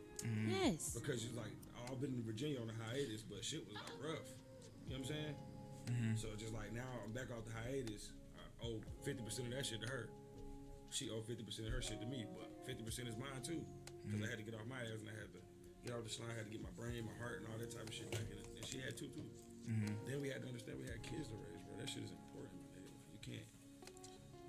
Yes. Because you're like, I've been in Virginia on a hiatus, but shit was like rough. You know what I'm saying? So just like now I'm back off the hiatus. I owe 50% of that shit to her. She owed 50% of her shit to me, but 50% is mine too. Because I had to get off my ass and I had to get off the slide. I had to get my brain, my heart, and all that type of shit back in it. And she had two too. Then we had to understand we had kids to raise, bro. That shit is important. Man.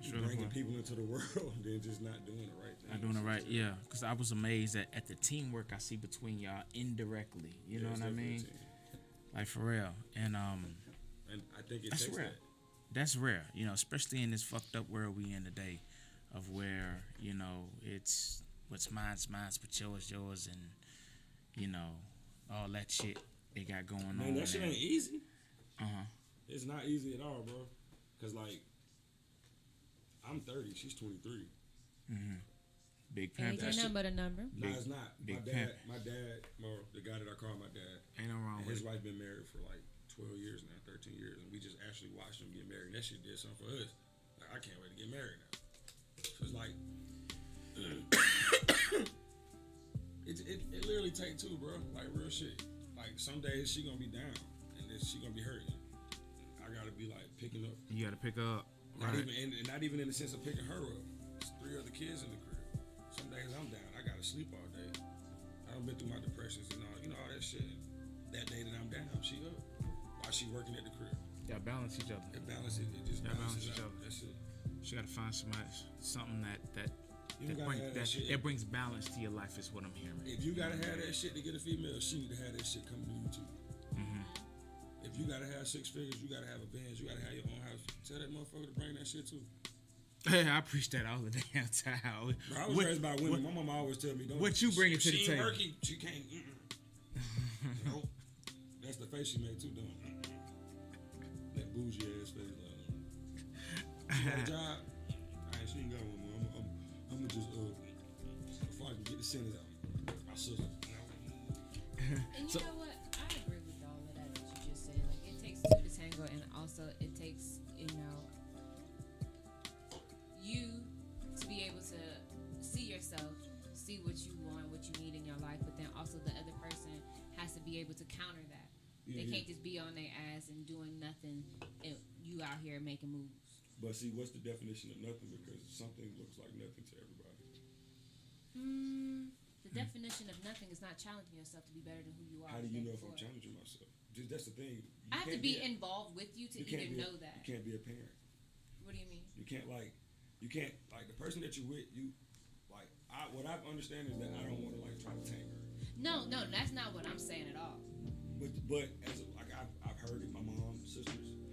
You can't bringing people into the world and then just not doing the right thing. Not doing it right, yeah. Because I was amazed at the teamwork I see between y'all indirectly. You know what I mean? Like for real. And I think that's takes rare. That's rare, you know, especially in this fucked up world we in today, of where, you know, it's what's mine's, but yours, and you know, all that shit they got going on. Man, that shit ain't easy. Uh-huh. It's not easy at all, bro. Cause like, I'm 30, she's 23. Big pimp. Ain't your number the number. No, it's not. Big My dad, the guy that I call my dad, ain't no wrong with his wife been married for like 12 years now, 13 years, and we just actually watched them get married. And that shit did something for us. Like, I can't wait to get married now. So it's like, it literally take two, bro. Like real shit. Like some days she gonna be down, and then she gonna be hurting. I gotta be like picking up. You gotta pick her up. Not even in the sense of picking her up. There's 3 other kids in the crib. Some days I'm down. I gotta sleep all day. I done been through my depressions and all, all that shit. That day that I'm down, she up. While she working at the crib. Y'all balance each other. It balances. It just balances each other. That's it. She gotta find something that brings balance to your life is what I'm hearing. If you gotta have that shit to get a female, she need to have that shit coming to you too. If you gotta have 6 figures, you gotta have a Benz, you gotta have your own house. Tell that motherfucker to bring that shit too. Hey, I preach that all the damn time. Bro, I was raised by women. My mama always tell me, "Don't." What you bring it to the table? Working, she can't. Nope. That's the face she made too, dumb. That bougie ass face. Like, she got a job. She ain't got one more. I'm gonna just before I can get the sentence out. My sister. And you know what? I agree with all of that you just said. Like it takes two to tango, and also it takes you to be able to see yourself, see what you want, what you need in your life, but then also the other person has to be able to counter that. They can't just be on their ass and doing nothing, and you out here making moves. But see, what's the definition of nothing? Because something looks like nothing to everybody. The definition of nothing is not challenging yourself to be better than who you are. How do you know if I'm challenging myself? That's the thing. I have to be involved with you to even know that. You can't be a parent. What do you mean? You can't like the person that you with. What I've understand is that I don't want to like try to tame her. No, that's not what I'm saying at all. But as I've heard it, my mom, sisters, you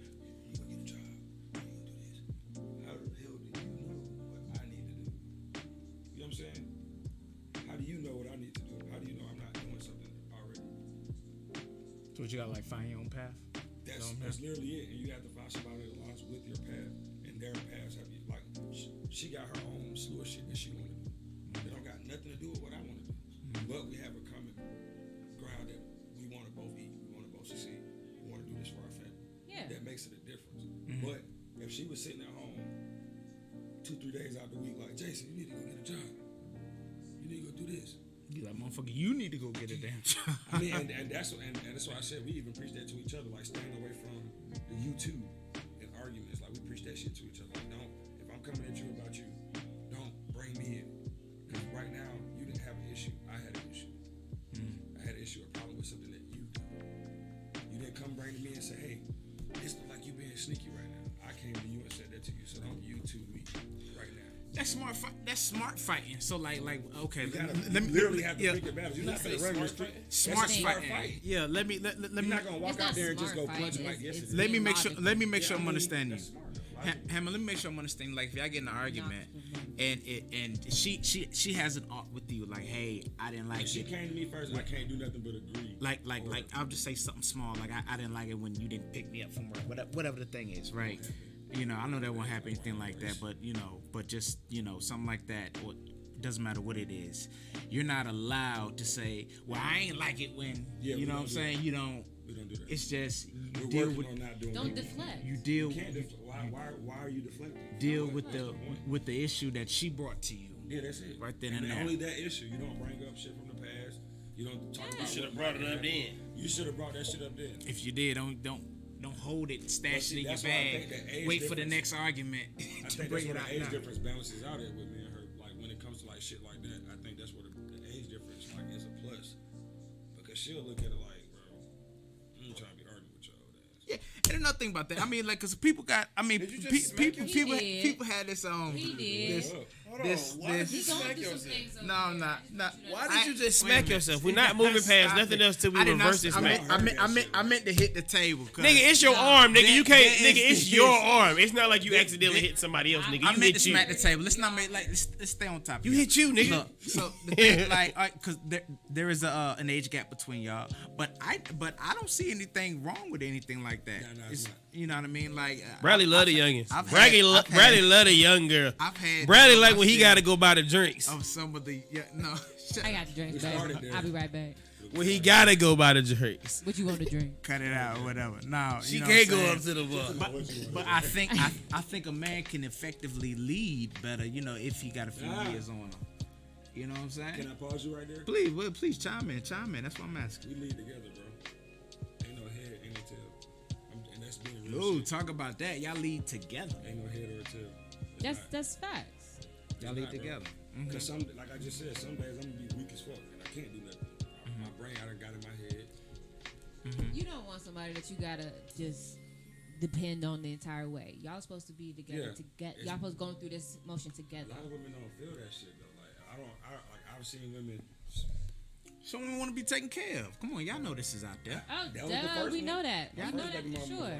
gonna get a job, you gonna do this. How the hell do you know what I need to do? You know what I'm saying? How do you know what I need to do? How do you know I'm not doing something already? So what you gotta like find your own path? That's literally it. And you have to find somebody that aligns with your path, and their paths have you. Like she got her own slew of shit that she want to do. It don't got nothing to do with what I want to do. But we have a common ground that we want to both eat. We want to both succeed. makes it a difference. But if she was sitting at home 2-3 days out the week, like, Jason, you need to go get a job. You need to go do this. You like, motherfucker, you need to go get a damn job. I mean, and that's why I said we even preach that to each other, like staying away from the YouTube and arguments. Like we preach that shit to each other. Like, don't, if I'm coming at you about you, don't bring me in. Because right now, you didn't have an issue. I had an issue. I had an issue, a problem with something that you did. You didn't come bring to me and say, hey, it's like you being sneaky right now. I came to you and said that to you, so don't YouTube me right now. That's smart. That's smart fighting. So like, okay. You literally have to pick your battles. You're not gonna run your street. Smart fighting. Yeah. Let me. You're not gonna walk out there and just go punch like yesterday. Let me make sure I'm understanding you. Hammer, let me make sure I'm understanding. Like, if y'all get in an argument and she has an art with you, like, hey, I didn't like it. She came to me first. I can't do nothing but agree. Like I'll just say something small. Like I didn't like it when you didn't pick me up from work. Whatever the thing is, right? You know, I know that won't happen anything like that, but just, something like that, or it doesn't matter what it is. You're not allowed to say, well, I ain't like it when, you know what I'm saying? You don't. We don't do that. It's just, you deal with. Don't deflect. You deal. Why are you deflecting? Deal with the issue that she brought to you. Yeah, that's it. Right then and there. Only that issue. You don't bring up shit from the past. You don't talk about. You should have brought it up then. You should have brought that shit up then. If you did, don't hold it, stash it in your bag. Wait for the next argument to bring it out. The age difference balances out it with me and her. Like when it comes to like shit like that, I think that's where the age difference like is a plus. Because she'll look at it like, bro, I'm trying to be arguing with y'all. Yeah, and another thing about that, I mean, like, cause people got, I mean, people had this He did. This. No, I'm not. Why did you just smack yourself? We're not moving past nothing else till we reverse this smack. I meant to hit the table. Nigga, it's your arm, nigga. You can't, nigga. It's your arm. It's not like you accidentally hit somebody else, nigga. I meant to smack the table. Let's not make let's stay on top. You hit you, nigga. Look, so the thing, like, cause there is an age gap between y'all, but I don't see anything wrong with anything like that. You know what I mean? Like Bradley love the youngins. Bradley love the young girl. Bradley like when he gotta go buy the drinks. Of some of the I got the drinks, baby. I'll be right back. When he gotta go buy the drinks. What you want to drink? Cut it out or whatever. No, she can't go up to the bar. But I think a man can effectively lead better, if he got a few years on him. You know what I'm saying? Can I pause you right there? Please chime in. That's what I'm asking. We lead together, bro. Ain't no head, ain't no tail. And that's being real. Ooh, talk about that. Y'all lead together. Ain't no head or tail. That's facts. Y'all lead together. Because some, like I just said, some days I'm gonna be weak as fuck and I can't do nothing. My brain I done got in my head. You don't want somebody that you gotta just depend on the entire way. Y'all supposed to be together y'all supposed to go through this motion together. A lot of women don't feel that shit though. Like I've seen women. Someone want to be taken care of. Come on, y'all know this is out there. Oh, duh, we know that. Y'all know that for sure.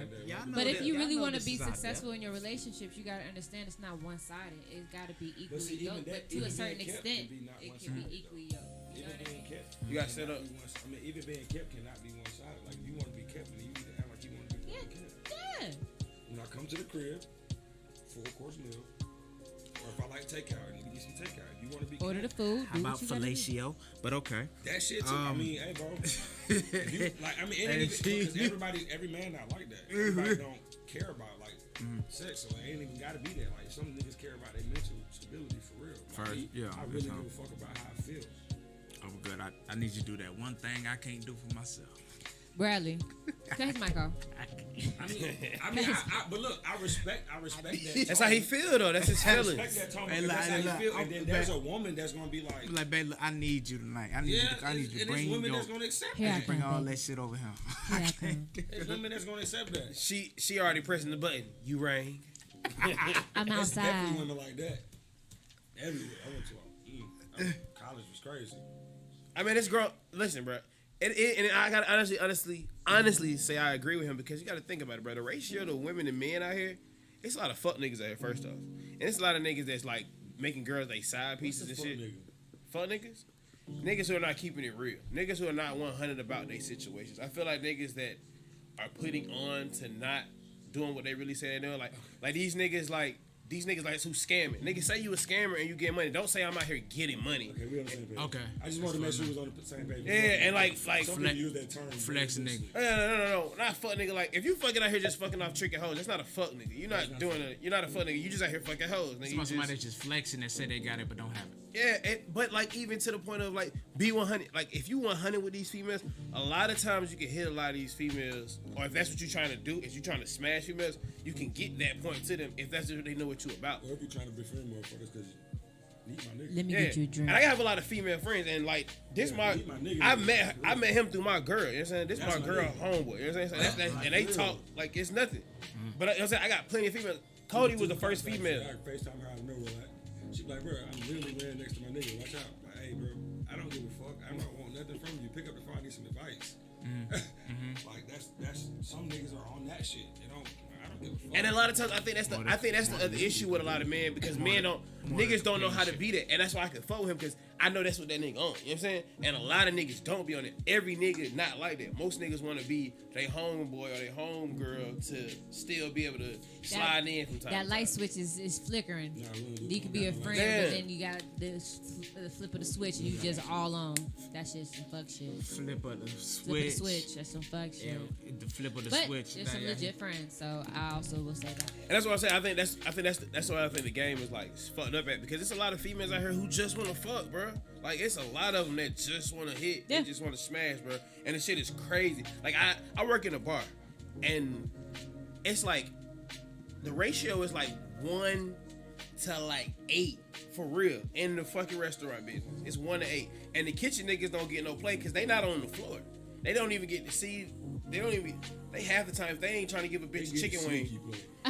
But if you really want to be successful in your relationships, you gotta understand it's not one-sided. It's gotta be equally yoked. But to a certain extent, it can be equally yoked. Even being kept, you gotta set up. I mean, even being kept cannot be one-sided. Like if you want to be kept, then you need to act like you want to be kept. Yeah. When I come to the crib, 4-course meal, or if I like takeout, I need to get some takeout. If you want to be order the food. How about fellatio? But okay. That shit too. I mean, hey, bro. Because every man not like that. Everybody don't care about like sex, so it ain't even got to be that. Like some niggas care about their mental stability for real. Like, I really give a fuck about how I feel. Oh, good. I need you to do that one thing I can't do for myself. Bradley, take his mic off. But look, I respect that. That's how he feel though. That's his feelings. I respect that tone. That's how he feel. And then there's a woman that's gonna be like, babe, look, I need you tonight. I need you to bring women that's gonna accept that. Bring all that shit over here. There's women that's gonna accept that. She already pressing the button. You rang. I'm outside. Definitely women like that. Everywhere. I went to college was crazy. I mean, this girl. Listen, bro. And I gotta honestly say I agree with him because you gotta think about it, bro. The ratio of women and men out here, it's a lot of fuck niggas out here. First off, and it's a lot of niggas that's like making girls like side pieces and shit. Fuck niggas, niggas who are not keeping it real, niggas who are not 100 about their situations. I feel like niggas that are putting on to not doing what they really say they're doing, like these niggas like these niggas like who scamming. Niggas say you a scammer and you get money. Don't say I'm out here getting money. Okay, we on the same page. Okay. I just wanted to make sure we was on the same page. Yeah, and like some people use that term. Flex nigga. No, not fuck nigga. Like if you fucking out here just fucking off tricking hoes, that's not a fuck nigga. You're not a fuck nigga. You just out here fucking hoes, nigga. Somebody that's just flexing and say they got it but don't have it. Yeah, but like even to the point of like be 100. Like if you 100 with these females, a lot of times you can hit a lot of these females, or if that's what you're trying to do, if you're trying to smash females, you can get that point to them if that's what they know what you about. Or if you're trying to befriend motherfuckers because you need my nigga. Let me get you a drink. And I have a lot of female friends, and like this I met him through my girl. You know what I'm saying? This my girl homeboy. You know what I'm saying? And they talk like it's nothing. But you know what I'm saying? I got plenty of females. Cody was the first female. I FaceTime her out of nowhere. Like, she be like, bro, I'm literally laying next to my nigga. Watch out. Like, hey, bro, I don't give a fuck. I don't want nothing from you. Pick up the phone, I need some advice. Like that's some niggas are on that shit. You know, I don't give a fuck. And a lot of times, I think that's the other issue with a lot of men because niggas don't know how to be that, and that's why I can fuck with him because I know that's what that nigga on. You know what I'm saying? And a lot of niggas don't be on it. Every nigga not like that. Most niggas want to be their homeboy or their homegirl to still be able to slide in from time. That to light time. switch is flickering. You can be a friend, but then you got the flip of the switch and you just all on. That shit's some fuck shit. Flip of the switch. Flip of the switch. That's some fuck shit. Yeah, the flip of the but switch. There's some legit friends, so I also will say that. And that's what I say. I think that's why I think the game is like fucked up at because it's a lot of females out here who just want to fuck, bro. Like it's a lot of them that just want to hit, they just want to smash, bro. And the shit is crazy. Like I work in a bar, and it's like the ratio is like 1 to like 8 for real in the fucking restaurant business. It's 1 to 8, and the kitchen niggas don't get no play because they not on the floor. They don't even get to see. They half the time if they ain't trying to give a bitch a chicken wing.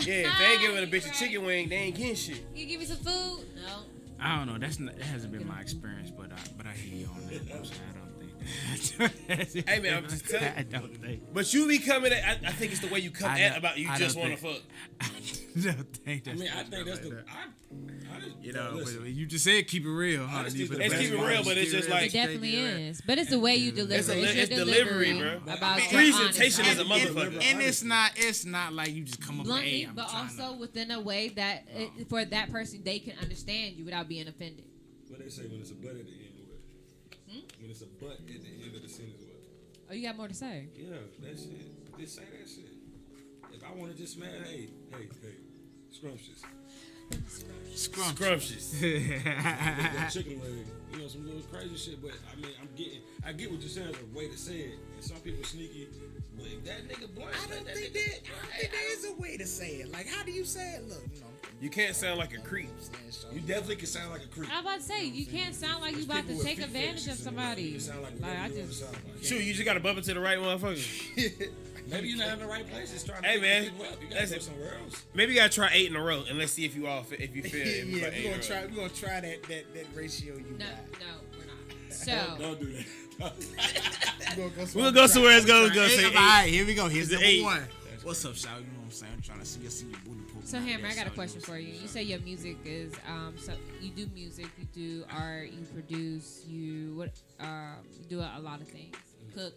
Yeah, if they ain't giving a bitch a chicken wing, they ain't getting shit. You give me some food? No. I don't know. That hasn't been my experience, but I hear you on that. You know what I'm saying? I don't think. Hey man, I'm just telling you. I don't think. But you be coming at. I think it's the way you come at about you just want to fuck. I don't think that's. I think that's the. You know, but you just said keep it real, huh? It's keep it real, but it's just like it definitely is. But it's the way you deliver. It's delivery, bro. About presentation is a motherfucker, and it's not like you just come up bluntly, with but also within a way that for that person they can understand you without being offended. What they say when it's a butt at the end, what? When it's a butt at the end of the sentence, what? Oh, you got more to say? Yeah, that shit. Just say that shit. If I want to just smash, hey, scrumptious. Scrumptious. That chicken leg, you know, some little crazy shit. But I mean, I get what you're saying. The way to say it, and some people sneaky. But if that nigga blunt, I don't think there is a way to say it. Like, how do you say it? Look, you know. You can't sound like a creep. You definitely can sound like a creep. I was about to say you can't sound like you about to take advantage of somebody. Like I just shoot, you just gotta bump into the right motherfucker. Maybe you're not in the right place. It's trying to hey man, you gotta go somewhere else. Maybe you gotta try 8 in a row, and let's see if you feel. Yeah, we're gonna try that ratio you got. No, we're not. So don't do that. We're gonna go somewhere else. Go say 8. All right, here we go. Here's the number 8. 1. What's up, Shao? You know what I'm saying? I'm trying to see your booty poop. So Hammer, I got a question for you. You say your music is so you do music, you do art, you produce, you do a lot of things. Cook.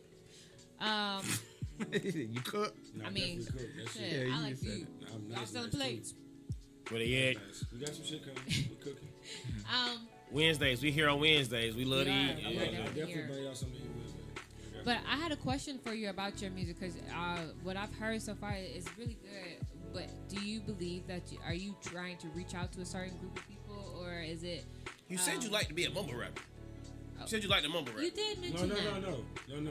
You cook? I mean, shit, I like food. Y'all selling plates. Where they at? We got some shit coming. We cooking. Wednesdays. We here on Wednesdays. We love to eat. I definitely bring y'all something to eat. But I had a question for you about your music because what I've heard so far is really good. But do you believe that are you trying to reach out to a certain group of people, or is it? You said you like to be a mumble rapper. You said you like the mumble rap. You did mention that. No.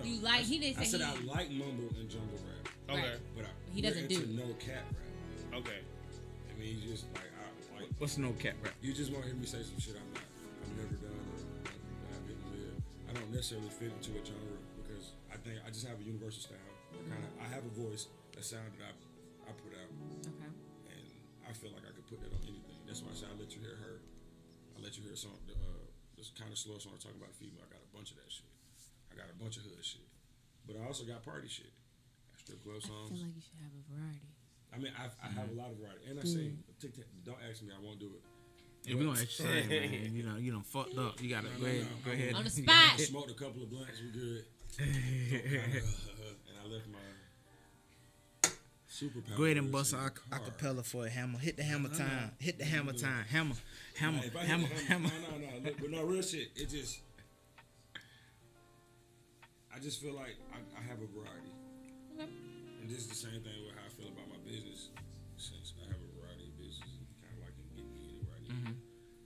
You like? He didn't say. I said I like mumble and jungle rap. Okay. But he doesn't do no cap rap. Okay. I mean, you just like what's no cap rap? You just want to hear me say some shit I've never done or I didn't live. I don't necessarily fit into a genre because I think I just have a universal style. I have a voice, a sound that I put out. Okay. And I feel like I could put that on anything. That's why I say I let you hear her. I let you hear a song, this kind of slow song talking about a female. I got a bunch of that shit. I got a bunch of hood shit. But I also got party shit. I strip club songs. I feel like you should have a variety. I mean, I have a lot of variety. And I say, don't ask me, I won't do it. Yeah, we gonna ask you, man. You know, fucked up. You gotta go ahead. On the spot. I smoked a couple of blunts. We good. And I left my. Superpower Go ahead and is bust a hard. acapella for a hammer. Hit the hammer time. Hit the hammer time. Hammer. Nah, if I hit the hammer. No. Look, but no, real shit. It just, I just feel like I have a variety. Okay. And this is the same thing with how I feel about my business. Since I have a variety of businesses, kind of like can get me anywhere I need.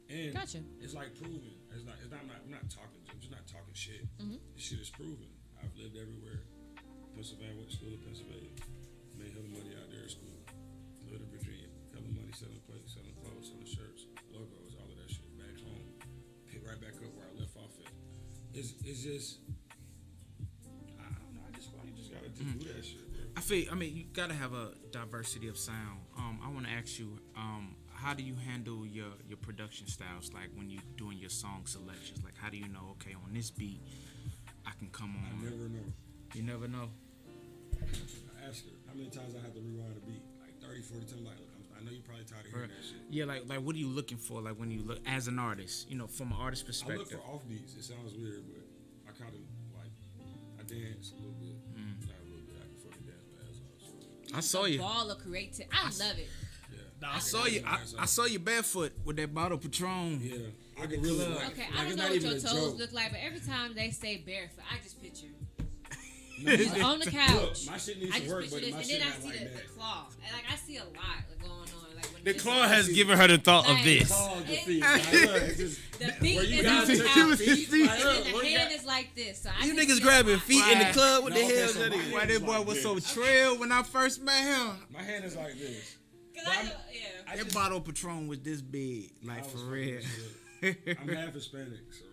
And Gotcha. it's like proven. I'm not talking. I'm just not talking shit. This shit is proven. I've lived everywhere. Pennsylvania, went to school in Pennsylvania. Made hella money out there at school. Lived in Virginia. Hella money selling plates, selling clothes, selling shirts, logos, all of that shit. Back home. Pick right back up where I left off at. It's just, I don't know. I just feel like you just gotta do that shit, bro. I mean, you gotta have a diversity of sound. I want to ask you, how do you handle your production styles? Like when you doing your song selections, like how do you know? Okay, on this beat, I can come on. I never know. You never know. I ask her how many times I have to rewind a beat, like 30, 40 times. Like, look, I know you're probably tired of hearing that shit. Yeah, like what are you looking for? Like when you look as an artist, you know, from an artist perspective. I look for off beats. It sounds weird, but I kind of like I dance a little bit. Not a little bit. I can fucking dance my ass off. I saw you. Ball of creative. I love it. I saw you. I saw you barefoot with that bottle of Patron. Yeah, I can really like. Okay, like, I don't know what your toes look like, but every time they say barefoot, I just picture on the couch. Look, my shit needs I to just work, picture but this, my and shit then I not see like the that. claw, and like I see a lot going on. Like when The this- claw has given her the thought of this. The feet is on the couch, and the hand is like this. So I You just niggas feel grabbing like- feet in the club. What the No, hell okay, is so that? my nigga? Why this boy was so trail when I first met him? My hand is like this. Yeah. That bottle of Patron was this big, like for real. I'm half Hispanic, so.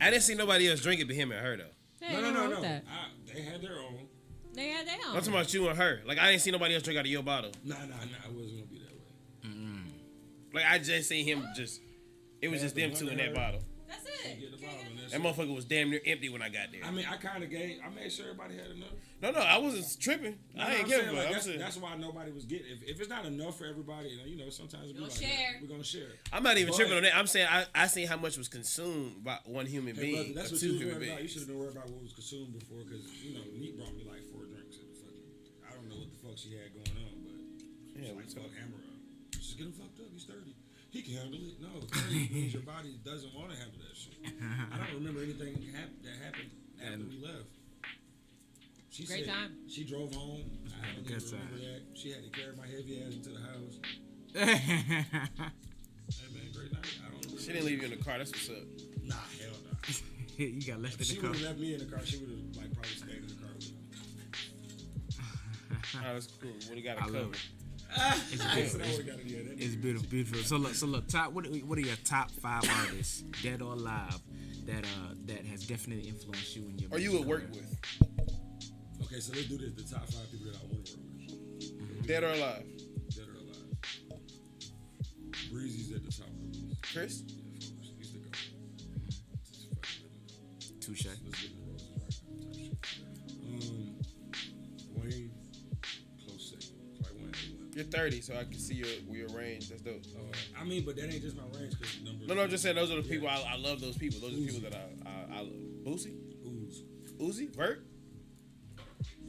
I didn't see nobody else drink it but him and her though. Hey, No. nothing wrong with that. They had their own. They had their own. I'm talking about you and her. Like I didn't see nobody else drink out of your bottle. Nah. It wasn't gonna be that way. Like I just seen him just. It was just them two in that bottle. That's it. Get the bottle and that's That it. motherfucker was damn near empty when I got there. I mean, I kind of I made sure everybody had enough. No, I wasn't tripping. I ain't giving like, a fuck. that's why nobody was getting. If it's not enough for everybody, you know, sometimes we like, share. we're gonna share. I'm not even But- tripping on that. I'm saying I seen how much was consumed by one human Hey, being, brother, that's or what two you was human worried about. You beings. should have been worried about what was consumed before, because Neat brought me like 4 drinks at the fucking. I don't know what the fuck she had going on, but Yeah, like we fuck hammer up. Just get him fucked up. He's 30. He can handle it. No, 30 means your body doesn't want to handle that shit. I don't remember anything that happened after we left. She Great said time. She drove home. I don't Good even remember that. She had to carry my heavy ass into the house. Nah, Hey man, great night. I don't remember. She didn't leave you in the car. That's what's up. Nah, hell no. you got left If in she the would car. have left me in the car, she would have like probably stayed in the car with me. Oh, that's cool. What you got I to love cover? it. So that would've gotta be it. It's beautiful, beautiful. So look. What are your top 5 artists, dead or alive, that has definitely influenced you in your? Or you music would work career? with. Okay, so let's do this. The top 5 people that I want to work with. Dead or alive? Dead or alive. Breezy's at the top of the list. Chris? Yeah, of course. He's the GOAT. Touche. Let's get the roses right now. Type shit. Wayne, close second. Like Wayne. You're 30, so I can see your range. That's dope. I mean, but that ain't just my range, because the number. No, I'm just saying those are the people I love. Those people. Those are the people that I love. Boosie? Uzi? Vert?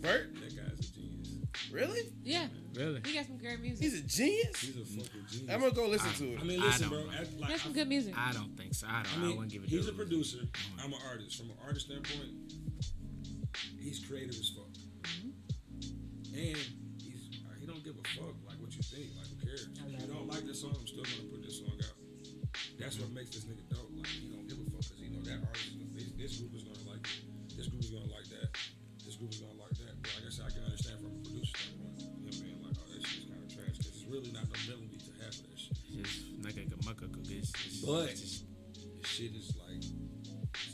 That guy's a genius. Really? Yeah. Really? He got some great music. He's a genius. He's a fucking genius. I'm gonna go listen to it. I mean, I listen, don't bro. know. He has some good music. I don't think so. I wouldn't give it. He's to a producer. I'm an artist. From an artist standpoint, he's creative as fuck. And he don't give a fuck like what you think. Like, who cares? If you don't like this song, I'm still gonna put this song out. That's what makes this nigga dope. Like, he don't give a fuck, because he know that artist. This group is gonna like it. This group is gonna like that. This group is gonna like that. But like I said, I can understand from a producer standpoint, him being like, oh, that shit's kind of trash, because it's really not no melody to half of that shit. Just like a mucka cookies. But this shit is like,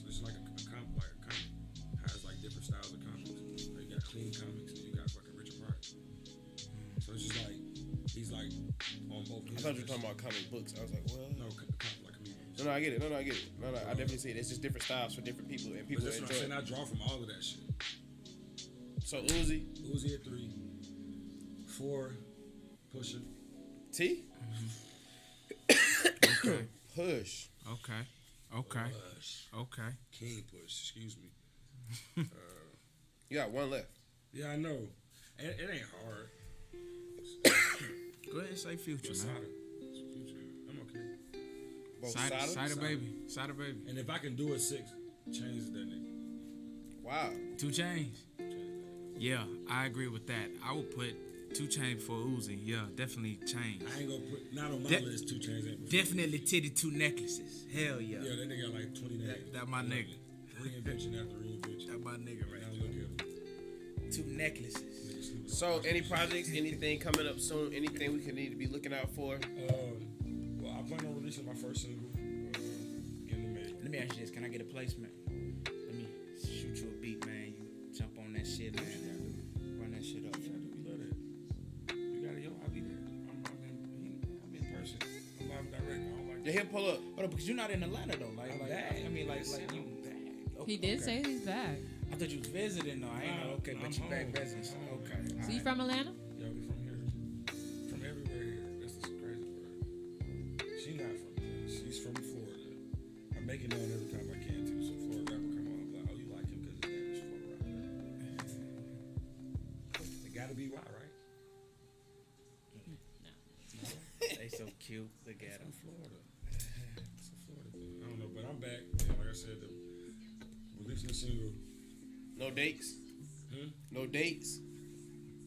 it's like a comic. How it's like different styles of comics. Like, you got clean comics and you got fucking Richard Pryor. So it's just like, he's like on both. I thought you were talking about comic books. I was like, what? No, like comedians. No, I get it. No, I get it. No, I definitely see it. It's just different styles for different people, and people But that's what I'm saying. enjoy I draw from all of that shit. it. So Uzi, at 3, 4, Pusha. T, Push. Okay. King Push. Excuse me. You got one left. Yeah, I know. It ain't hard. Go ahead and say Future, Sada. man. It's Future. I'm okay. Cider baby. Cider baby. And if I can do a 6, change that nigga. Wow. 2 Chainz. Yeah, I agree with that. I would put 2 Chainz before Uzi. Yeah, definitely Chainz. I ain't gonna put, not on my list, 2 Chainz ain't before. Definitely Titty 2 necklaces. Hell yeah. Yeah, that nigga got like 20 names. That my nigga. Reinvention after reinvention. That my nigga right now. Look at him. 2 necklaces. So, any projects, anything coming up soon, anything we can need to be looking out for? Well, I plan on releasing my first single. Getting it made. Let me ask you this: can I get a placement? Let me shoot you a beat, man. You jump on that shit, man. Run that shit up. Yeah, I do. We love that. You got it, yo. I'll be there. I'm in person. I'm live and direct. I don't like. Let him pull up. Hold up, because you're not in Atlanta though. Like back. I mean, like you back. He did say he's back. I thought you was visiting though. I ain't know. Okay, but you back residence. Okay. So you from Atlanta? Yeah, we from here. From everywhere here. That's the crazy part. She not from here. She's from Florida. I make it known every time I can too. So Florida rapper come on, I'm like, oh, you like him because his name is Florida. It gotta be why, right? They so cute. Look at them. Florida. It's a Florida thing. I don't know, but I'm back. Yeah, like I said, releasing a single. No dates? No dates?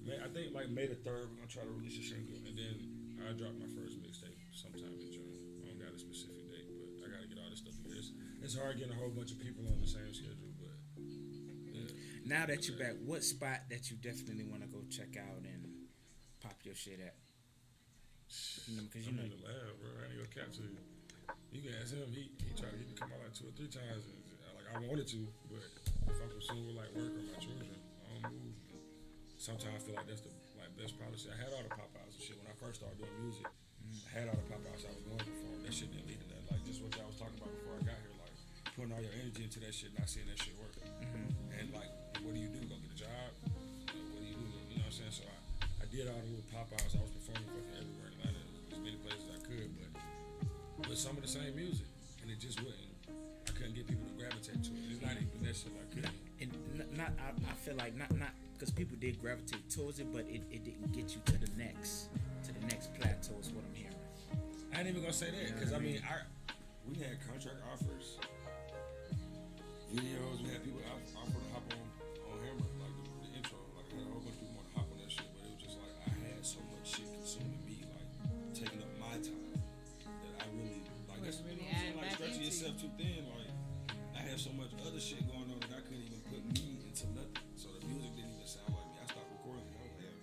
Man, I think like May the 3rd, we're gonna try to release a single, and then I drop my first mixtape sometime in June. I don't got a specific date, but I gotta get all this stuff together. It's hard getting a whole bunch of people on the same schedule, but yeah. Now that you're back, what spot that you definitely want to go check out and pop your shit at? Because I'm in the lab, bro. I ain't gonna cap to you. You can ask him. He tried to get me to come out like 2 or 3 times. And, like I wanted to, but if I'm pursuing with like work or my children, I don't move. Sometimes I feel like that's the best policy. I had all the pop-outs and shit when I first started doing music. I had all the pop-outs I was going to perform. That shit didn't lead to that. Like just what y'all was talking about before I got here. Like putting all your energy into that shit, not seeing that shit work. And like, what do you do? Go get a job? What do you do? You know what I'm saying? So I did all the little pop-outs. I was performing fucking everywhere in Atlanta, as many places as I could, but some of the same music, and it just wouldn't. I couldn't get people to gravitate to it. It's not even that shit. I couldn't. And I feel like not because people did gravitate towards it, but it didn't get you to the next plateau. Is what I'm hearing. I ain't even gonna say that because I mean, we had contract offers, videos. We had people offer to hop on Hammer, like the intro. Like I had a whole bunch of people want to hop on that shit, but it was just like I had so much shit consuming me, like taking up my time that I really like. That's really like stretching yourself too thin. Like I had so much other shit going on that I couldn't even put me into nothing. So the music didn't even sound like me. I stopped recording. I was like, yeah,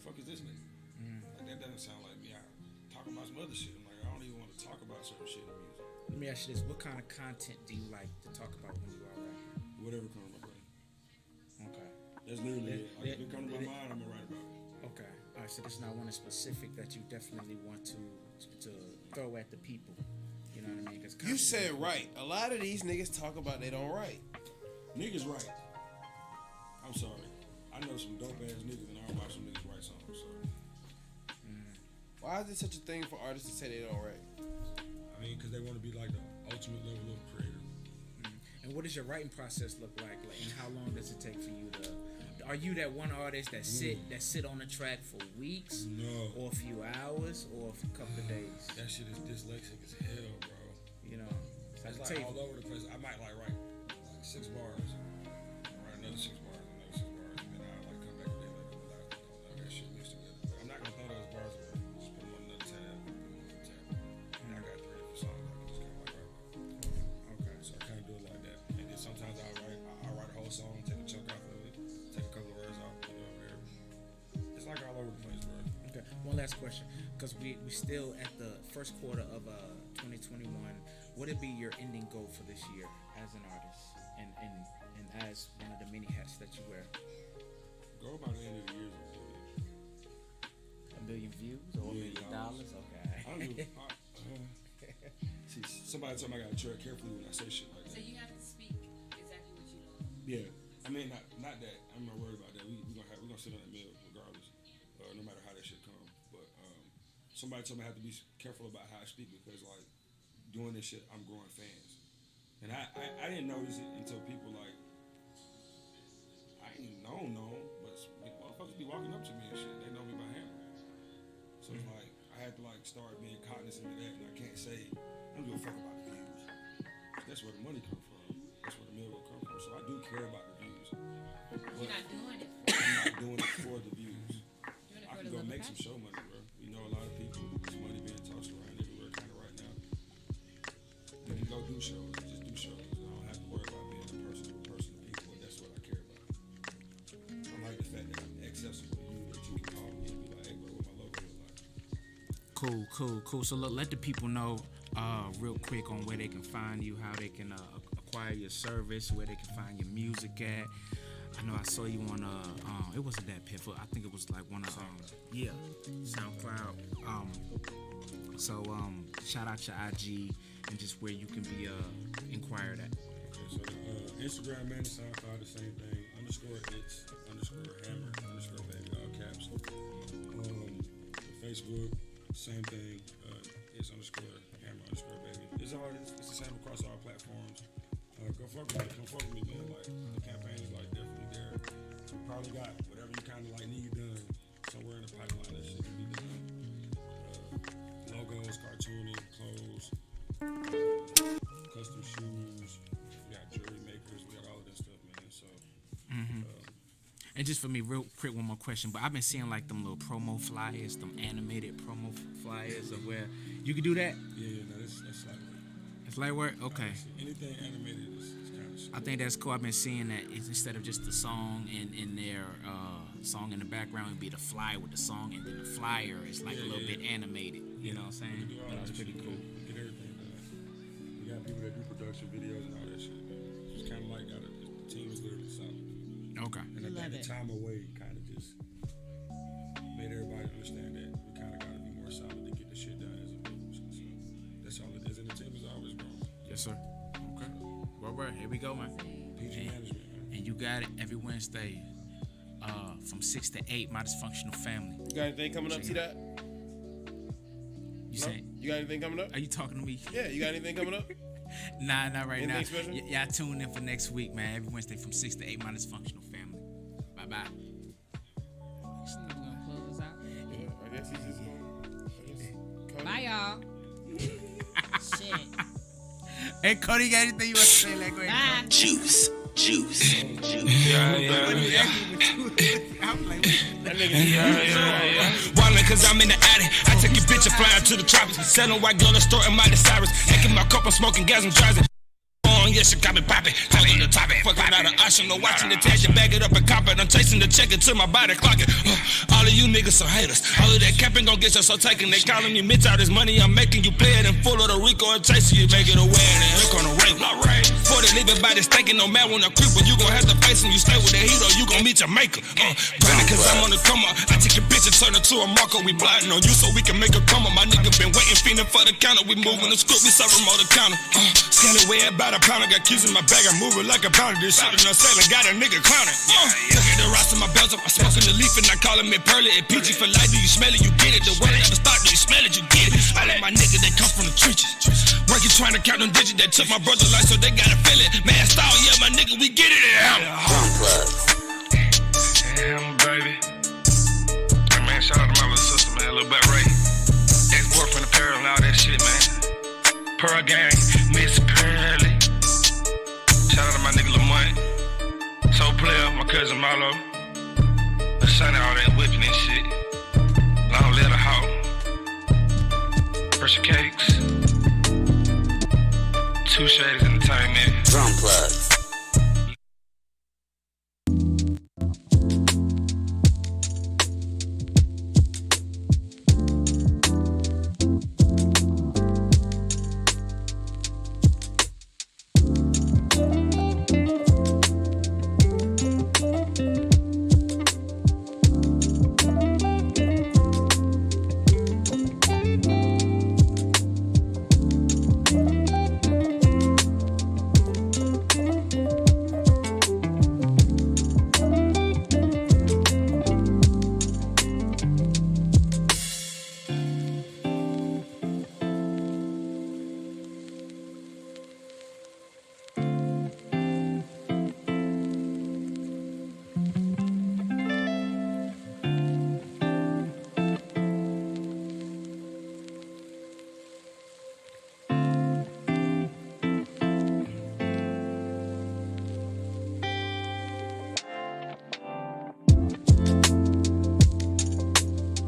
fuck is this nigga? Like that doesn't sound like me. I talking about some other shit. I'm like, I don't even want to talk about certain shit in music. Let me ask you this: what kind of content do you like to talk about when you are rapping? Whatever comes to my brain. Okay. That's literally it. Like if it comes to my mind, I'm gonna write about it. Okay. All right. So there's not one specific that you definitely want to throw at the people. You know what I mean? You said right. A lot of these niggas talk about they don't write. Niggas write. I'm sorry. I know some dope ass niggas, and I don't watch some niggas write songs. So. Why is it such a thing for artists to say they don't write? I mean, because they want to be like the ultimate level of creator. And what does your writing process look like? And how long does it take for you to? Are you that one artist that sit on the track for weeks? No. Or a few hours, or a couple of days? That shit is dyslexic as hell, bro. You know, it's like all over the place. I might like write like 6 bars, write another 6 bars, another 6 bars, and then I'll like come back a day later and like that shit mixed together. But I'm not gonna throw those bars away. Just put them on another tab, put them on another tab. And I got 3 different songs I can just kind of like write about. Okay. So I kind of do it like that. And then sometimes I'll write a whole song, take a chunk off of it, take a couple of words off, put it over there. It's like all over the place, bro. Okay. One last question, because we still at the first quarter of 2021. What would be your ending goal for this year as an artist and as one of the many hats that you wear? Go by the end of the year. $1 million views or $1 million? Okay. See, somebody told me I gotta tread carefully when I say shit like that. So you have to speak exactly what you know. Yeah, I mean not that. I'm not worried about that. We gonna sit on that mill regardless, no matter how that shit come. But somebody told me I have to be careful about how I speak because like doing this shit, I'm growing fans, and I didn't notice it until people like I ain't known, but motherfuckers be walking up to me and shit. They know me by Hammer. So it's like I had to like start being cognizant of that, and I can't say I don't give a fuck about the views. That's where the money come from. That's where the meal will come from. So I do care about the views. You're not doing it. I'm not doing it for the views. Doing it I for can the go love make of some show money, bro. We know a lot of people. There's money being tossed around everywhere, kind of right now. You can go do shows, just do shows. I don't have to worry about being a person to people, and that's what I care about. I like the fact that I'm accessible to you, that you can call me and be like, hey, bro, what my logo look like? Cool. So look, let the people know real quick on where they can find you, how they can acquire your service, where they can find your music at. I know I saw you on it wasn't that Pitfall. I think it was like one of SoundCloud. So shout out your IG and just where you can be inquired at. Okay, so Instagram and SoundCloud the same thing. _it's _hammer _baby, all caps. Facebook, same thing. It's _hammer _baby. It's the same across all platforms. Go fuck with me. Come fuck with me, man. Like the campaign is like definitely there. We probably got whatever you kind of like need done somewhere in the pipeline. That shit can be done. Logos, cartooning, clothes, custom shoes. We got jewelry makers. We got all of that stuff, man. So. And just for me, real quick, one more question. But I've been seeing like them little promo flyers, them animated promo flyers of where you can do that. Yeah, no, that's light work. It's light work. Okay. Anything animated is kind of shit. I think that's cool. I've been seeing that instead of just the song in their song in the background, it'd be the flyer with the song, and then the flyer is like a little bit animated. You know what I'm saying? That's pretty cool. We get everything done. We got people that do production videos and all that shit. It's kind of like the team is literally solid. Okay. And I think the time away kind of just made everybody understand that we kind of got to be more solid to get the shit done as a business. So that's all it is. And the team is always growing. Yes, sir. Okay. Well, here we go, man. PG management, man. And you got it every Wednesday from 6 to 8, My Dysfunctional Family. You got anything coming up, T-Dot? You saying? You got anything coming up? Are you talking to me? Yeah, you got anything coming up? Nah, not right anything now. Special? Y'all tune in for next week, man. Every Wednesday from 6 to 8, My Dysfunctional Family. Bye-bye. Still gonna close us out? Yeah, I guess he's just going. Bye, y'all. Shit. Hey, Cody, you got anything you want to say? Like, go ahead. Bye. Juice. Wildin' cause I'm in the attic. I take your bitch and fly out to the tropics. Selling white girl, a store in Miley Cyrus. Hacking my cup, I'm smoking gas, I'm driving. Yes, she got me poppin'. Holla in the topic. Fucking out of option. No watching the tag. You bag it up and cop it. I'm chasing the check until my body clockin'. All of you niggas are haters. All of that capping gon' get you so taken. They calling me Mitch, all this money I'm making. You play it in full of the Rico and Chase. You make it away and then hook on the ring. Alright. For the living body stinking. No matter when I creep. When you gon' have to face him. You stay with the hero. You gon' meet your maker. Grinding cause I'm on the come up. I take your bitch and turn her to a marker. We blotting on you so we can make her come up. My nigga been waiting, fiending for the counter. We moving the script. We serving more the counter. Scanning way about a pound. I got keys in my bag. I'm moving like a pounder. This shit in the sailing. Got a nigga clowning. Look at the rest of my belts up. I'm smoking the leaf and I call him it pearly. And PG for life. Do you smell it? You get it. The way they ever start. Do you smell it? You get it. I like my nigga. They come from the trenches. Working trying to count them digits. They took my brother's life so they gotta feel it. Man style. Yeah, my nigga. We get it. Baby. Hey, man, shout out to my little sister, man. Little Butt Ray. Ex-boyfriend apparel and all that shit, man. Pearl Gang. Miss Pearly. Shout out to my nigga Lamont. Soul Player, my cousin Marlo. The son of all that whipping and shit. Long live the hoe. Pressure Cakes. Two Shades Entertainment. Drum plug.